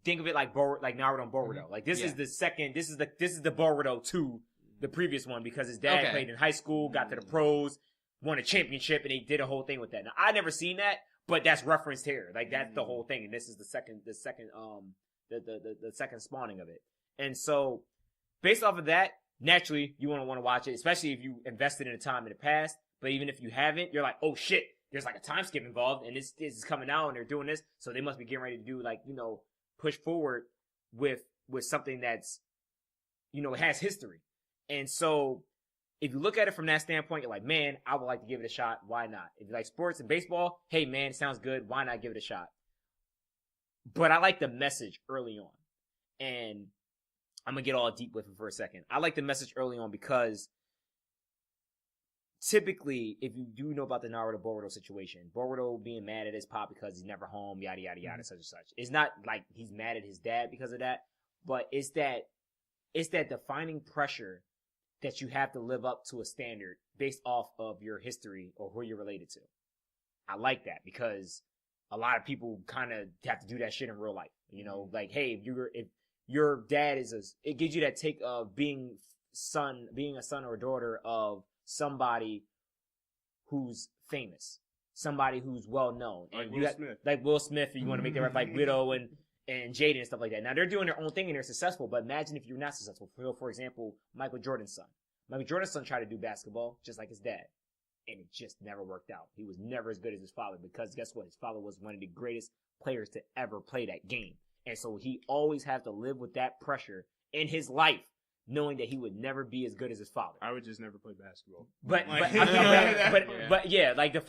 think of it like Naruto and Boruto. Mm-hmm. Like this is the second, this is the Boruto to the previous one, because his dad played in high school, got to the pros, won a championship, and they did a whole thing with that. Now I never seen that, but that's referenced here. Like that's the whole thing, and this is the second spawning of it. And so based off of that, naturally, you want to watch it, especially if you invested in a time in the past. But even if you haven't, you're like, oh shit, there's like a time skip involved, and this is coming out, and they're doing this, so they must be getting ready to do like, push forward with something that's, it has history. And so if you look at it from that standpoint, you're like, man, I would like to give it a shot. Why not? If you like sports and baseball, hey man, it sounds good. Why not give it a shot? But I like the message early on, and I'm going to get all deep with it for a second. I like the message early on because typically, if you do know about the Naruto-Boruto situation, Boruto being mad at his pop because he's never home, yada, yada, yada, such and such. It's not like he's mad at his dad because of that, but it's that defining pressure that you have to live up to a standard based off of your history or who you're related to. I like that because a lot of people kind of have to do that shit in real life. Like, hey, if your dad it gives you that take of being a son or daughter of somebody who's famous, somebody who's well known, like Will Smith. You want to make that right, like Widow and Jaden and stuff like that. Now they're doing their own thing and they're successful, but imagine if you're not successful. For example, Michael Jordan's son. Michael Jordan's son tried to do basketball just like his dad, and it just never worked out. He was never as good as his father because guess what? His father was one of the greatest players to ever play that game. And so he always had to live with that pressure in his life, knowing that he would never be as good as his father. I would just never play basketball. But you can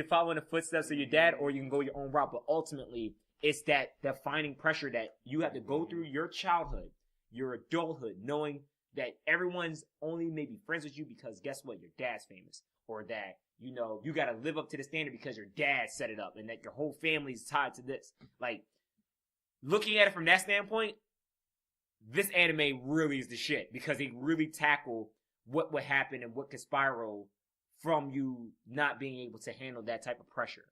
follow in the footsteps of your dad, or you can go your own route. But ultimately, it's that defining pressure that you have to go through your childhood, your adulthood, knowing that everyone's only maybe friends with you because guess what? Your dad's famous, or that you got to live up to the standard because your dad set it up, and that your whole family's tied to this. Like, looking at it from that standpoint, this anime really is the shit because they really tackle what would happen and what could spiral from you not being able to handle that type of pressure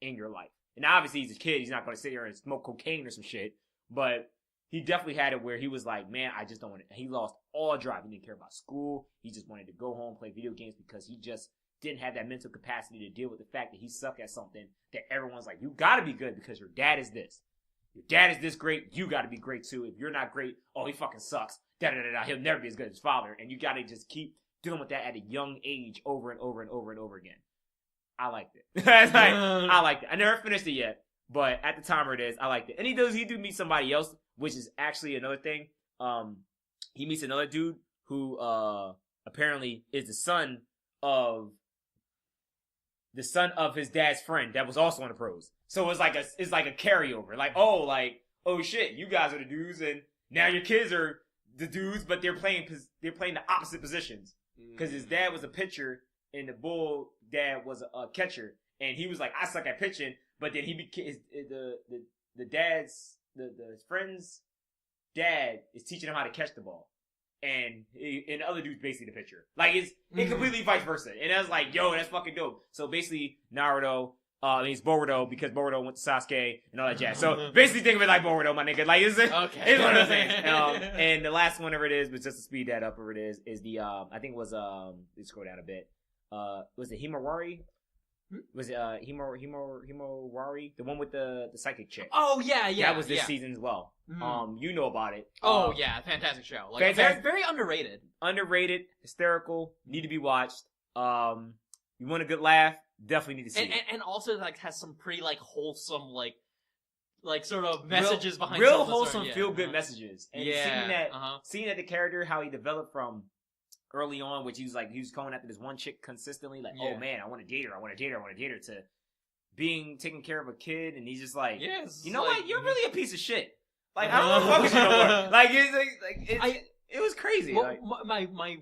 in your life. And obviously he's a kid, he's not going to sit here and smoke cocaine or some shit, but he definitely had it where he was like, man, I just don't want to. He lost all drive. He didn't care about school. He just wanted to go home, play video games because he just didn't have that mental capacity to deal with the fact that he sucked at something that everyone's like, you got to be good because your dad is this. Your dad is this great, you gotta be great too. If you're not great, oh, he fucking sucks. Da-da-da-da, he'll never be as good as his father. And you gotta just keep dealing with that at a young age over and over and over and over again. I liked it. I liked it. I never finished it yet, but at the timer it is, I liked it. And he do meet somebody else, which is actually another thing. He meets another dude who, apparently is the son of his dad's friend that was also in the pros. So it's like a carryover. Like, oh shit, you guys are the dudes, and now your kids are the dudes, but they're playing the opposite positions. Because his dad was a pitcher, and the bull dad was a catcher, and he was like, I suck at pitching, but then he became his friend's dad is teaching him how to catch the ball. And the other dude's basically the pitcher. Like, it's completely vice versa. And I was like, yo, that's fucking dope. So basically, Naruto, he's Boruto because Boruto went to Sasuke and all that jazz. So basically think of it like Boruto, my nigga. Like, it's one of those things. And the last one, whatever it is, but just to speed that up, whatever it is the, I think it was, let's scroll down a bit. Was it Himawari? Was it Himawari? The one with the psychic chick. Oh, yeah. That was this season as well. You know about it. Oh, yeah. Fantastic show. Like, fantastic. Very underrated. Underrated, hysterical, need to be watched. You want a good laugh, definitely need to see it. And also, like, has some pretty, like, wholesome, like sort of messages behind real wholesome, feel-good messages. And seeing that the character, how he developed from early on, which he was going after this one chick consistently, like, Yeah. oh man, I want to date her, I want to date her, I want to date her, to being taking care of a kid, and he's just like, Yes, you know like- what, you're really a piece of shit. Like, I don't want to fuck with you no more. Like, it was crazy. Well, Like, my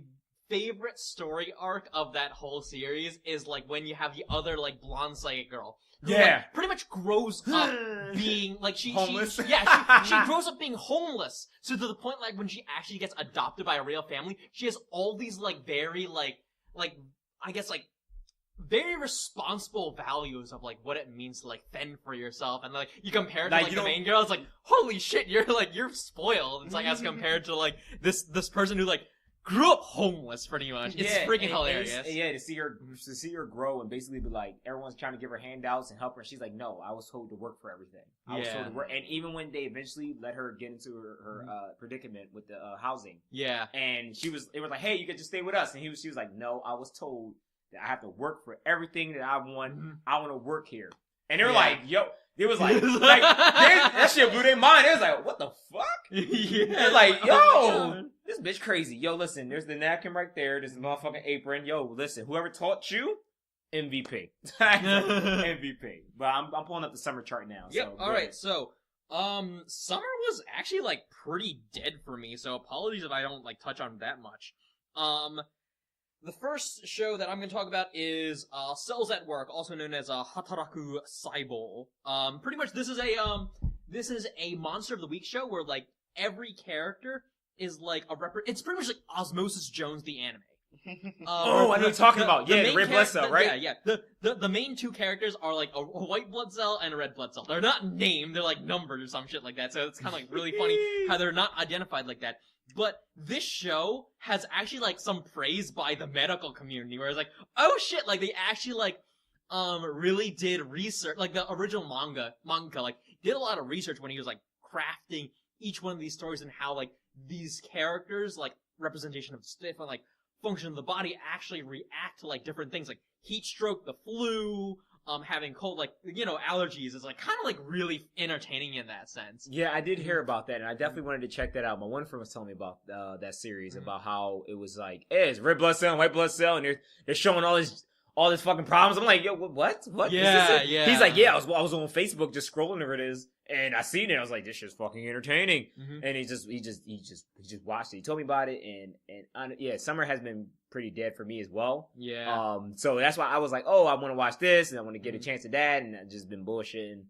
favorite story arc of that whole series is like when you have the other like blonde psychic girl. Who, Yeah. like, pretty much grows up being like Homeless? she grows up being homeless. So to the point like when she actually gets adopted by a real family, she has all these like very like I guess like very responsible values of like what it means to like fend for yourself, and like you compare it to Like, like you the don't- main girl, it's like holy shit, you're spoiled. It's like as compared to like this person who like grew up homeless pretty much. It's freaking hilarious. To see her grow and basically be like, everyone's trying to give her handouts and help her. She's like, no, I was told to work for everything. I was told to work. And even when they eventually let her get into her predicament with the housing, and it was like, hey, you could just stay with us. And she was like, no, I was told that I have to work for everything that I want. I want to work here. And they were like, yo, it was like, that shit blew their mind. It was like, what the fuck? It was like, yo, this bitch crazy. Yo, listen, there's the napkin right there. There's the motherfucking apron. Yo, listen, whoever taught you, MVP. MVP. But I'm pulling up the summer chart now. Yep. So, All right. So, summer was actually like pretty dead for me. So apologies if I don't like touch on that much. The first show that I'm going to talk about is Cells at Work, also known as Hataraku Saibo. Pretty much this is a Monster of the Week show where like every character is like it's pretty much like Osmosis Jones the anime. I know what you're talking about. Yeah, the red blood cell, right? Yeah. The main two characters are like a white blood cell and a red blood cell. They're not named, they're like numbered or some shit like that. So it's kind of like really funny how they're not identified like that. But this show has actually like some praise by the medical community where it's like, oh shit, like they actually like really did research, like the original manga like did a lot of research when he was like crafting each one of these stories and how like these characters like representation of different like function of the body actually react to like different things like heat stroke, the flu, having cold, like, you know, allergies is like kind of like really entertaining in that sense. Yeah, I did hear about that, and I definitely wanted to check that out. My one friend was telling me about that series, about how it was like, hey, it's red blood cell and white blood cell, and they're showing all this fucking problems. I'm like, yo, what? Yeah. He's like, yeah, I was on Facebook just scrolling over this, and I seen it. I was like, this shit's fucking entertaining. And he just watched it. He told me about it, and yeah, summer has been pretty dead for me as well. Yeah. So that's why I was like, oh, I want to watch this, and I want to get a chance at that, and I've just been bullshitting.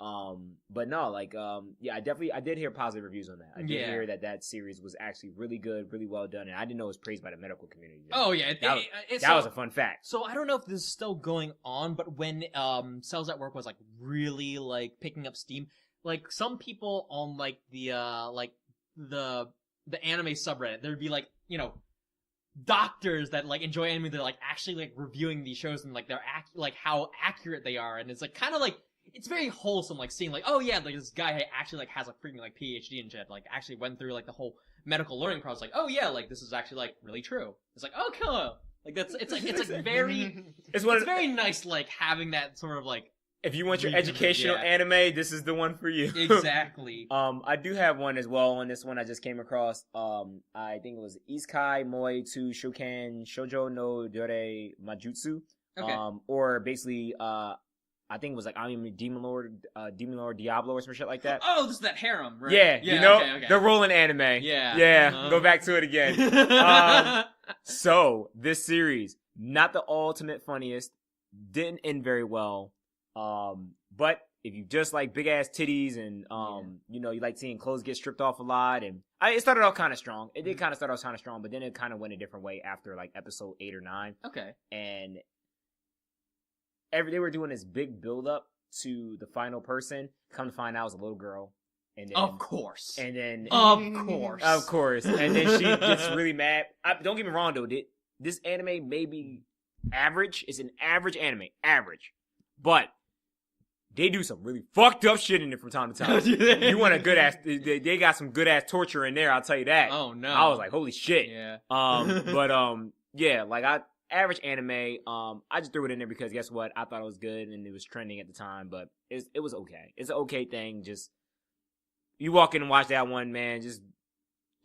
But no, like, yeah, I did hear positive reviews on that. I did hear that series was actually really good, really well done, and I didn't know it was praised by the medical community. Oh yeah, that was a fun fact. So I don't know if this is still going on, but when Cells at Work was like really like picking up steam, like some people on like the anime subreddit, there'd be like, you know, doctors that like enjoy anime, they're like actually like reviewing these shows and like they're like how accurate they are, and it's like kind of like it's very wholesome, like seeing like, oh yeah, like this guy actually like has a freaking like PhD and shit, like actually went through like the whole medical learning process, like, oh yeah, like this is actually like really true. It's like, oh cool. Like it's very it's very nice like having that sort of like, if you want your educational anime, this is the one for you. Exactly. I do have one as well on this one I just came across. I think it was Isekai Moi to Shokan Shoujo no Dore Majutsu. Okay. Or basically, I think it was like I'm Demon Lord Diablo or some shit like that. Oh, this is that harem, right? Yeah, you know, okay. the rolling anime. Yeah. Go back to it again. So this series, not the ultimate funniest, didn't end very well. But if you just like big ass titties and you know, you like seeing clothes get stripped off a lot, and it started off kind of strong. It did kind of start off kind of strong, but then it kind of went a different way after like episode 8 or 9. Okay. And they were doing this big build up to the final person. Come to find out, it was a little girl. And then, of course. And then, of course. And then she gets really mad. Don't get me wrong though. This anime may be average. It's an average anime, but they do some really fucked up shit in it from time to time. You want a good ass? They got some good ass torture in there. I'll tell you that. Oh no! I was like, holy shit. Yeah. Yeah. Like average anime. I just threw it in there because guess what? I thought it was good and it was trending at the time. But it was okay. It's an okay thing. Just you walk in and watch that one, man. Just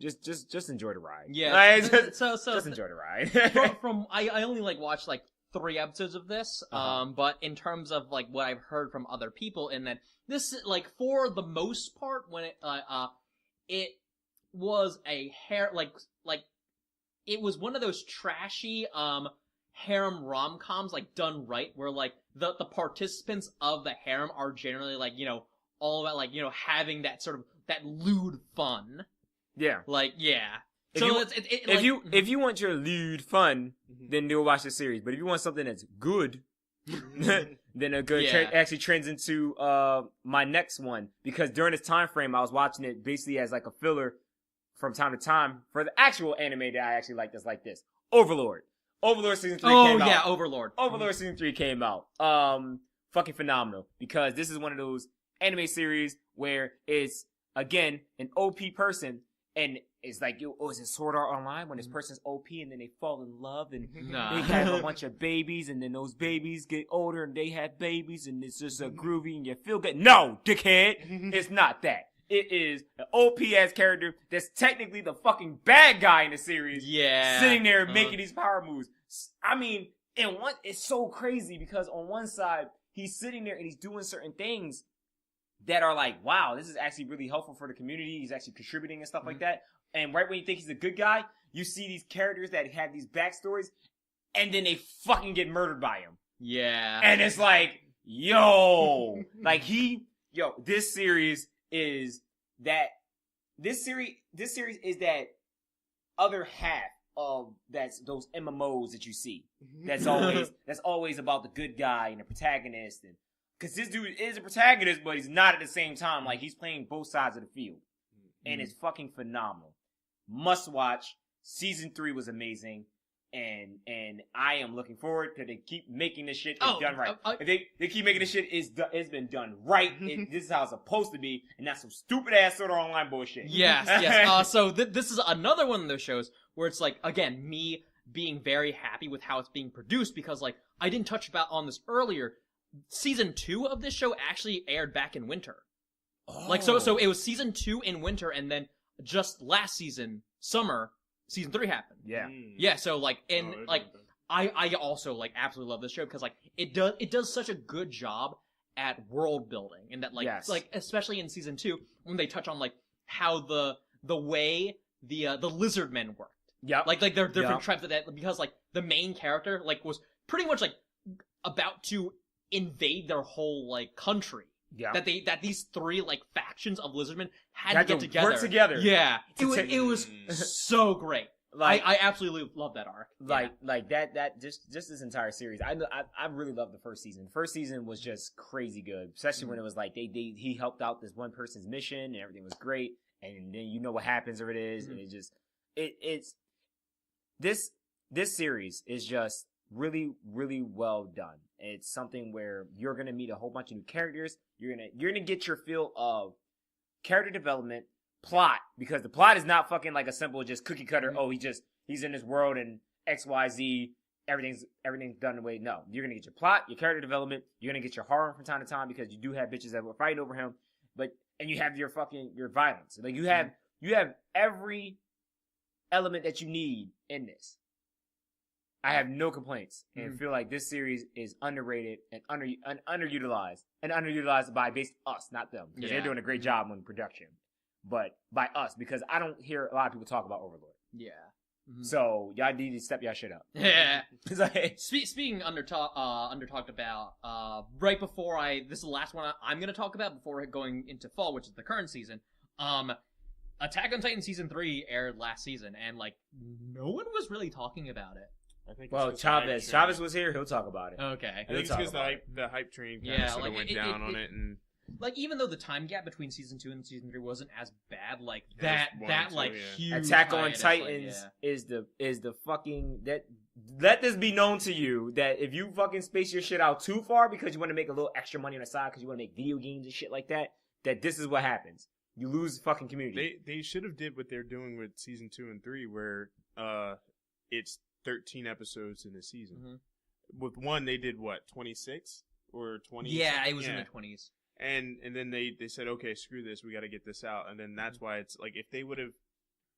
just enjoy the ride. Yeah. Like, so just enjoy the ride. from I only like watched like 3 episodes of this. But in terms of like what I've heard from other people, in that this like for the most part when it was a it was one of those trashy harem rom-coms like done right, where like the participants of the harem are generally like, you know, all about like, you know, having that sort of that lewd fun. Yeah. Like, yeah. If So you, if you want your lewd fun, then go watch the series. But if you want something that's good, then a good actually trends into my next one, because during this time frame I was watching it basically as like a filler from time to time for the actual anime that I actually like that's like this. Overlord season 3 came out. Oh yeah, Overlord season 3 came out. Fucking phenomenal, because this is one of those anime series where it's again an OP person, and it's like, is it Sword Art Online when this person's OP and then they fall in love and they have a bunch of babies and then those babies get older and they have babies and it's just a groovy and you feel good? No, dickhead, it's not that. It is an OP ass character that's technically the fucking bad guy in the series. Yeah, sitting there making these power moves. I mean, it's so crazy because on one side he's sitting there and he's doing certain things that are like, wow, this is actually really helpful for the community. He's actually contributing and stuff like that. And right when you think he's a good guy, you see these characters that have these backstories, and then they fucking get murdered by him. Yeah. And it's like, yo, like this series is that other half of those MMOs that you see. That's always about the good guy and the protagonist, and because this dude is a protagonist, but he's not at the same time. Like, he's playing both sides of the field. And it's fucking phenomenal. Must watch. Season 3 was amazing. And I am looking forward to they keep making this shit done right. If they keep making this shit, it's been done right. This is how it's supposed to be, and that's some stupid ass Sword Art Online bullshit. Yes. So this is another one of those shows where it's like, again, me being very happy with how it's being produced, because like I didn't touch on this earlier. Season 2 of this show actually aired back in winter. Oh. Like, so it was season 2 in winter, and then just last season, summer, season 3 happened. Yeah. Yeah, so like, I also like absolutely love this show because like it does such a good job at world building, and that like, like especially in season 2 when they touch on like how the way the lizard men worked. Yeah. Like there are different tribes that because like the main character like was pretty much like about to invade their whole like country. Yeah. That these 3 like factions of lizardmen had to get together. Work together. Yeah. It was so great. Like I absolutely love that arc. Like that just this entire series. I really loved the first season. The first season was just crazy good, especially when it was like he helped out this one person's mission and everything was great, and then you know what happens or it is, and it's this series is just really, really well done. It's something where you're gonna meet a whole bunch of new characters. You're gonna get your feel of character development, plot, because the plot is not fucking like a simple just cookie cutter. Oh, he's in this world and XYZ. Everything's done the way. No, you're gonna get your plot, your character development. You're gonna get your horror from time to time because you do have bitches that will fight over him. And you have your violence. Like you have every element that you need in this. I have no complaints, and feel like this series is underrated and underutilized by based us, not them, because they're doing a great job on production, but by us, because I don't hear a lot of people talk about Overlord. Yeah. Mm-hmm. So y'all need to step y'all shit up. Yeah. Speaking under talked about, right before this is the last one I'm gonna talk about before going into fall, which is the current season. Attack on Titan season 3 aired last season, and like no one was really talking about it. Well, Chavez was here. He'll talk about it. Okay. I think it's because the hype train kind of sort of went down on it, and like even though the time gap between season 2 and season 3 wasn't as bad, like that huge Attack on Titans is the fucking that. Let this be known to you that if you fucking space your shit out too far because you want to make a little extra money on the side because you want to make video games and shit like that this is what happens. You lose the fucking community. They should have did what they're doing with season 2 and 3, where it's 13 episodes in a season. Mm-hmm. With one, they did what, 26 or 20? Yeah, it was in the 20s. And then they said, okay, screw this, we got to get this out. And then that's why it's like if they would have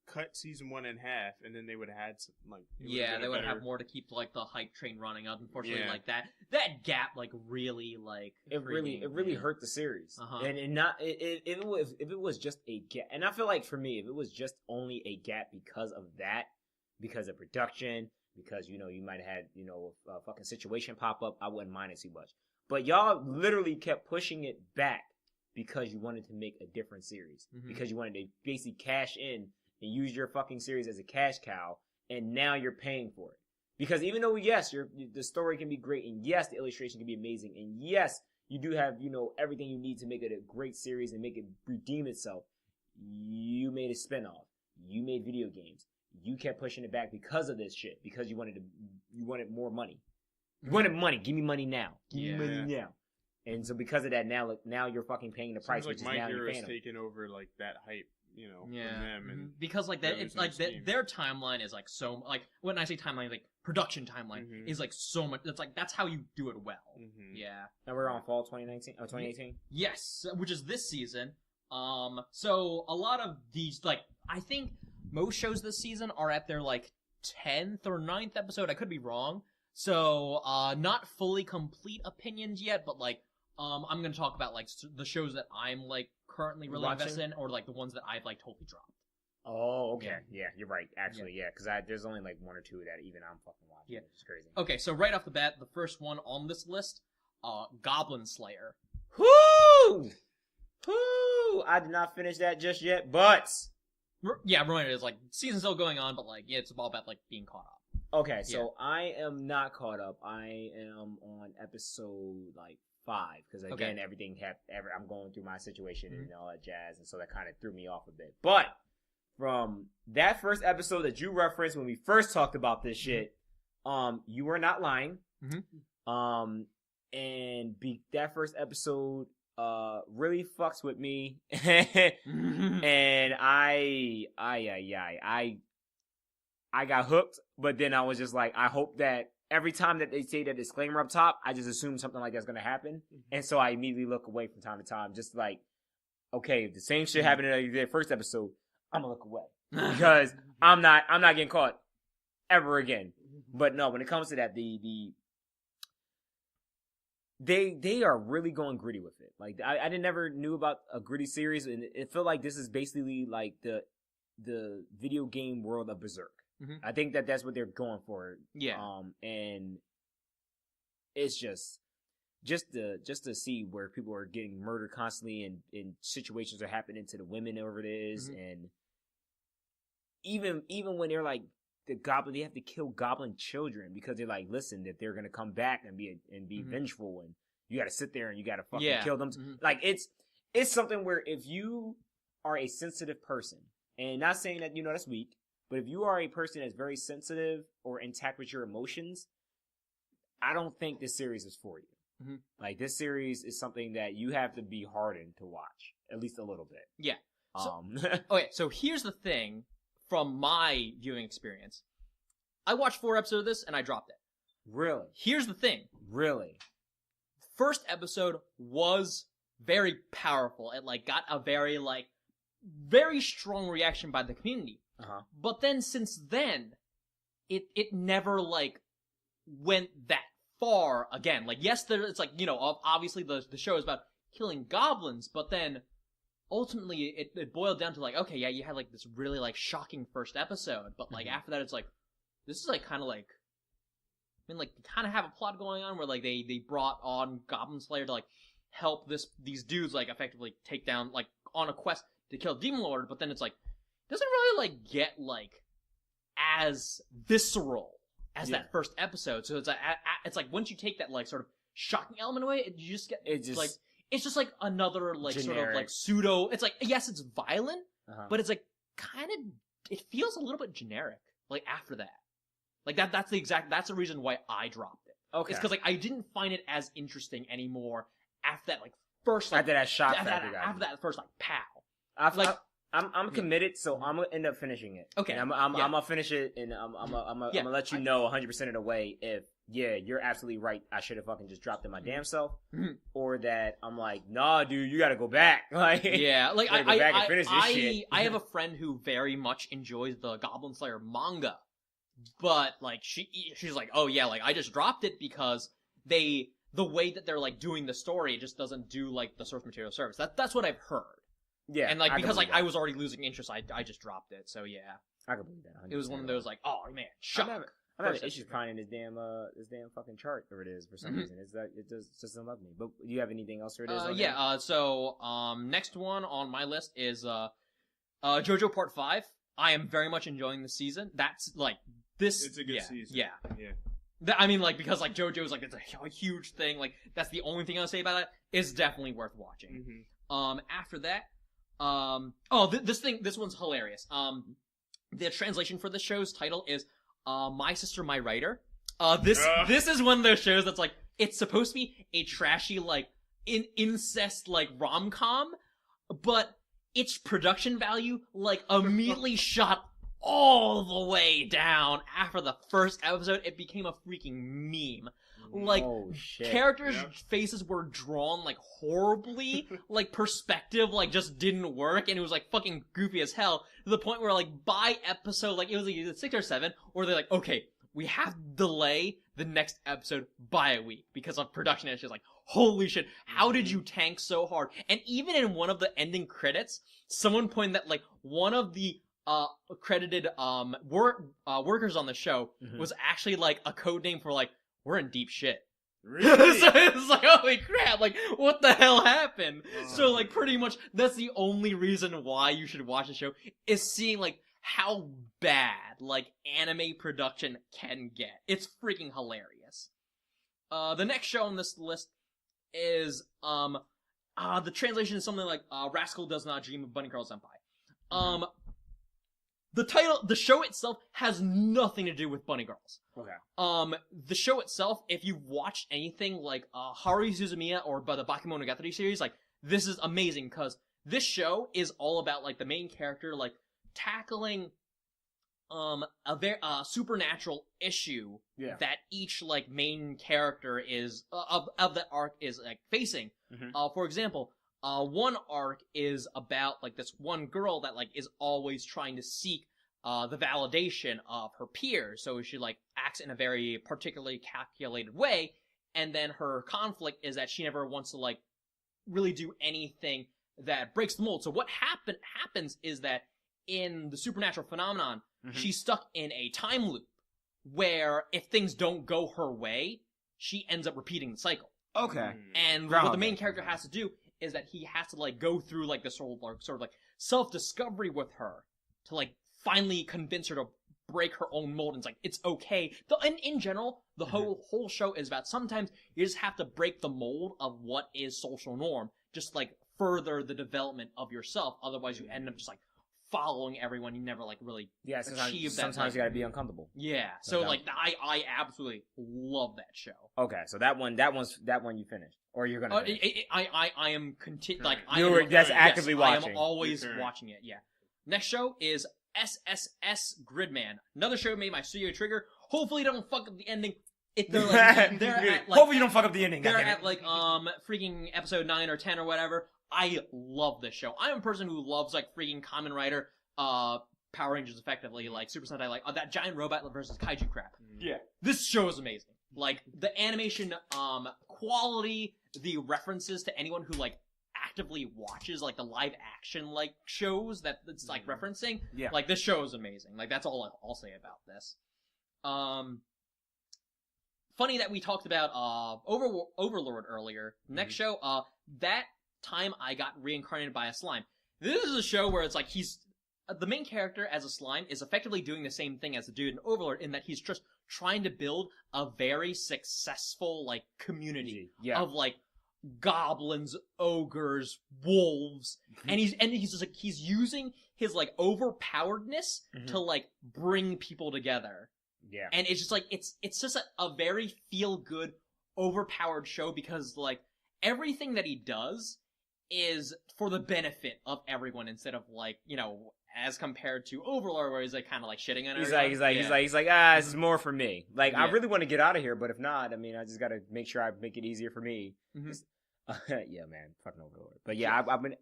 cut season 1 in half, and then they would have had some, like they would have more to keep like the hype train running. Unfortunately, like that gap like really like it really hurt the series. And not if it was just a gap, and I feel like for me, if it was just only a gap because of that, because of production, because you might have had a fucking situation pop up, I wouldn't mind it too much. But y'all literally kept pushing it back because you wanted to make a different series, because you wanted to basically cash in and use your fucking series as a cash cow, and now you're paying for it. Because even though, yes, the story can be great, and yes, the illustration can be amazing, and yes, you do have, everything you need to make it a great series and make it redeem itself, you made a spinoff. You made video games. You kept pushing it back because of this shit, because you wanted more money. You wanted money. Give me money now. Give me money now. And so because of that, now you're fucking paying the price, which is now you're paying them. Taking over like that hype, from them, and because like that, it's like their timeline is like so like when I say timeline, like production timeline is like so much. It's like that's how you do it well. Yeah. And we're on fall 2019 or 2018. Yes, which is this season. So a lot of these like I think most shows this season are at their like 10th or 9th episode. I could be wrong. So not fully complete opinions yet, but like. I'm going to talk about, like, the shows that I'm, like, currently really invested in, or, like, the ones that I've, like, totally dropped. Oh, okay. Yeah, you're right. Actually, because there's only, like, 1 or 2 that even I'm fucking watching. Which is crazy. Okay, so right off the bat, the first one on this list, Goblin Slayer. Whoo! Whoo! I did not finish that just yet, but... Yeah, right, it is, like, season's still going on, but, like, yeah, it's all about, like, being caught up. Okay, so I am not caught up. I am on episode, like, 5, because again, everything I'm going through my situation and all that jazz, and so that kind of threw me off a bit. But from that first episode that you referenced when we first talked about this shit, you were not lying. And that first episode really fucks with me, and I got hooked. But then I was just like, I hope that. Every time that they say that disclaimer up top, I just assume something like that's going to happen. And so I immediately look away from time to time. Just like, okay, if the same shit happened in the first episode, I'm going to look away. Because I'm not getting caught ever again. But no, when it comes to that, they are really going gritty with it. Like, I never knew about a gritty series. And it felt like this is basically like the video game world of Berserk. I think that's what they're going for. Yeah. And it's just to see where people are getting murdered constantly and situations are happening to the women over it is, and even when they're like the goblin, they have to kill goblin children because they're like, listen, that they're gonna come back and be vengeful, and you got to sit there and you got to fucking kill them. Like it's something where if you are a sensitive person, and not saying that that's weak. But if you are a person that's very sensitive or intact with your emotions, I don't think this series is for you. Like, this series is something that you have to be hardened to watch, at least a little bit. Yeah. So here's the thing from my viewing experience. I watched 4 episodes of this and I dropped it. Really? Here's the thing. Really? First episode was very powerful. It, like, got a very strong reaction by the community. But then since then, it never like went that far again. Like, yes, it's like, obviously the show is about killing goblins, but then ultimately it boiled down to like, okay, yeah, you had like this really like shocking first episode, but like after that it's like, this is like kind of like, I mean, like, they kind of have a plot going on where like they brought on Goblin Slayer to like help these dudes like effectively take down, like, on a quest to kill Demon Lord, but then it's like, doesn't really like get like as visceral as that first episode. So it's like once you take that like sort of shocking element away, you just get it's just like another like generic. Sort of like pseudo. It's like, yes, it's violent, but it's like kind of, it feels a little bit generic. Like after that, like that's the reason why I dropped it. Okay, it's because like I didn't find it as interesting anymore after that like first like, after that shock after that first like pow. I'm committed, so I'm gonna end up finishing it. Okay, and I'm gonna finish it, and I'm gonna let you know 100% of the way if yeah, you're absolutely right. I should have fucking just dropped it my damn self, Mhm. or that I'm like, nah, dude, you gotta go back. Like, Yeah, like gotta go back and finish this I shit. I have a friend who very much enjoys the Goblin Slayer manga, but like she's like, oh yeah, like I just dropped it because the way that they're like doing the story just doesn't do like the source material service. That's what I've heard. yeah, And like I can because like believe I that. was already losing interest, I just dropped it. So yeah, I can believe that. it was one of 100%. those like, oh man, shock. I'm having First issues episode. finding this damn fucking chart, or it is for some Mhm. reason. It's that it just doesn't love me. But do you have anything else, or it is? on Yeah. there? So next one on my list is JoJo Part 5. I am very much enjoying the season. That's like this. It's a good season. Yeah. Yeah. I mean, like, because, like, JoJo's, like, it's a huge thing. Like, that's the only thing I'll say about it. It's definitely worth watching. Mm-hmm. After that, this one's hilarious. The translation for the show's title is, My Sister, My Writer. This is one of those shows that's, like, it's supposed to be a trashy, like, incest, like, rom-com, but its production value, like, immediately shot all the way down after the first episode. It became a freaking meme. Like, oh shit. characters' Yep. faces were drawn, like, horribly. Like, perspective, like, just didn't work, and it was, like, fucking goofy as hell, to the point where, like, by episode, like, it was either 6 or 7, or they're like, okay, we have to delay the next episode by a week because of production issues. Like, holy shit, how did you tank so hard? And even in one of the ending credits, someone pointed that, like, one of the credited workers on the show Mhm. was actually like a code name for like, we're in deep shit. Really? So it's like, holy crap, like what the hell happened? Oh. So like pretty much that's the only reason why you should watch the show, is seeing like how bad like anime production can get. It's freaking hilarious. The next show on this list is the translation is something like Rascal Does Not Dream of Bunny Girl Senpai. The show itself has nothing to do with Bunny Girls. Okay. The show itself, if you've watched anything like Haru Suzumiya or the Bakemonogatari series, like this is amazing because this show is all about like the main character like tackling a very supernatural issue Yeah. that each like main character is of that arc is like facing. Mhm. For example, one arc is about like this one girl that like is always trying to seek the validation of her peers, so she like acts in a very particularly calculated way, and then her conflict is that she never wants to like really do anything that breaks the mold. So what happens is that in the supernatural phenomenon, Mhm. she's stuck in a time loop where if things don't go her way, she ends up repeating the cycle. Okay. And what Groundhog the main Day. character has to do is that he has to like go through like this sort of like self-discovery with her to like finally convince her to break her own mold. And it's like, it's okay. In general, the whole show is about sometimes you just have to break the mold of what is social norm, just like further the development of yourself. Otherwise you end up just like following everyone. You never like really Yeah. achieve Sometimes, that, sometimes like- you gotta be uncomfortable. Yeah. So Okay. like I absolutely love that show. Okay. So that one you finished, or you're gonna. Finish. I am like I You were- am, that's yes, actively I watching. am always You're watching it. Yeah. Next show is SSS Gridman, another show made by Studio Trigger. Hopefully, don't fuck up the ending. They're at like Hopefully you don't fuck up the ending. they're goddammit. at like freaking episode 9 or 10 or whatever. I love this show. I'm a person who loves like freaking Kamen Rider, Power Rangers, effectively like Super Sentai, like that giant robot versus kaiju crap. Yeah. This show is amazing. Like the animation quality, the references to anyone who like actively watches like the live action like shows that it's like referencing. Yeah. Like this show is amazing. Like that's all I'll say about this. Funny that we talked about Overlord earlier. Next show, that time I got reincarnated by a slime. This is a show where it's like he's the main character as a slime is effectively doing the same thing as the dude in Overlord, in that he's just trying to build a very successful like community Yeah. of like goblins, ogres, wolves, and he's just like he's using his like overpoweredness Mhm. to like bring people together. Yeah. And it's just like it's just a very feel good, overpowered show because like everything that he does is for the benefit of everyone instead of like, you know, as compared to Overlord where he's like kind of like shitting on everyone. He's like, ah, this is more for me. Like, I Yeah. really want to get out of here, but if not, I mean, I just gotta make sure I make it easier for me. Mhm. Just- yeah, man, fucking Overlord. But yeah, I've been,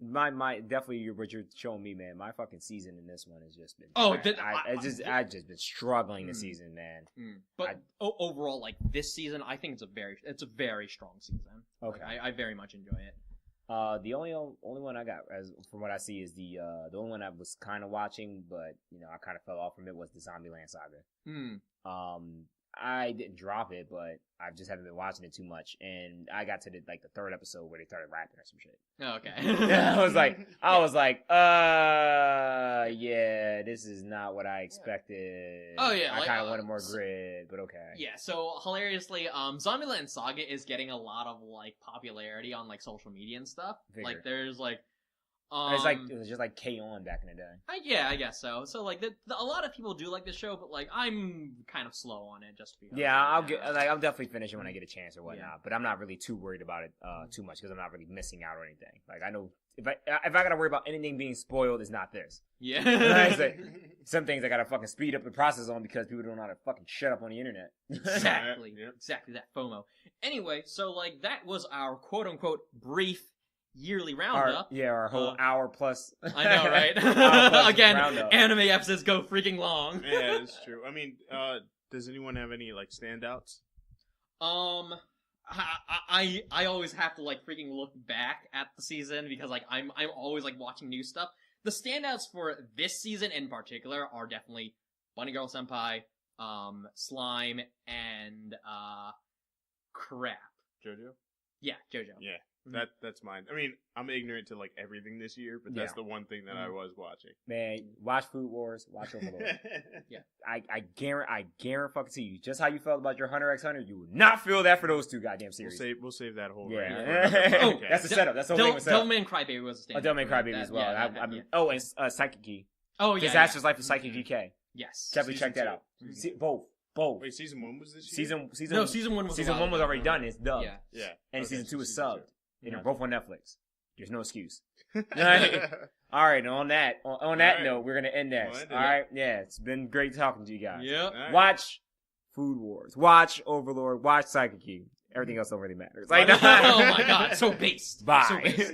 my definitely what you're showing me, man. My fucking season in this one has just been. Oh, bad. I've just been struggling this Mm. season, man. But overall, like this season, I think it's a very strong season. Okay. Like, I very much enjoy it. The only one I got, as from what I see, is the only one I was kind of watching, but you know I kind of fell off from it, was the Zombieland Saga. I didn't drop it, but I just haven't been watching it too much, and I got to the third episode where they started rapping or some shit. Oh, okay. Yeah, I was like, yeah, this is not what I expected. Oh, yeah, I like, kind of wanted more grid, but okay. Yeah, so hilariously, Zombieland Saga is getting a lot of like popularity on like social media and stuff. Figure. Like there's like it was just like K-On! Back in the day. I guess so. So like a lot of people do like this show, but like I'm kind of slow on it just to be honest. Yeah, I'll definitely finish it when I get a chance or whatnot. Yeah. But I'm not really too worried about it too much because I'm not really missing out or anything. Like I know if I gotta worry about anything being spoiled, it's not this. Yeah. It's like, some things I gotta fucking speed up the process on because people don't know how to fucking shut up on the internet. Exactly. Yep. Exactly that FOMO. Anyway, so like that was our quote unquote brief yearly roundup. Our whole hour plus. I know, right? Hour plus Again, roundup. anime episodes go freaking long. Yeah, that's true. I mean, does anyone have any like standouts? I always have to like freaking look back at the season because like I'm always like watching new stuff. The standouts for this season in particular are definitely Bunny Girl Senpai, Slime, and crap. JoJo? Yeah, JoJo. Yeah. That's mine. I mean, I'm ignorant to like everything this year, but that's the one thing that I was watching. Man, watch Food Wars, watch Overlord. Yeah. I guarantee fucking to you, just how you felt about your Hunter x Hunter, you would not feel that for those two goddamn series. We'll save that whole Yeah. rant for another Oh, podcast. That's the setup. That's the whole thing with setup. Devilman Crybaby was a standout. Devilman Crybaby as well. Yeah. Oh, and Psychic Key. Oh, yeah. Disaster's Life of Psychic GK. Yes. Definitely Season check that 2. out. Both. Wait, season 1 was this year? Season 1 was season 1 was already done. It's dubbed. Yeah. Yeah. And Okay, season 2 is season subbed. two. And they're Yeah. both on Netflix. There's no excuse. Alright. All right. And on that right. note, we're gonna end this. We'll end it. All right. Yeah. It's been great talking to you guys. Yep. All right. Watch Food Wars. Watch Overlord. Watch Psychic Key. Everything else don't really matter. It's like, Oh my god, so based. Bye. So based.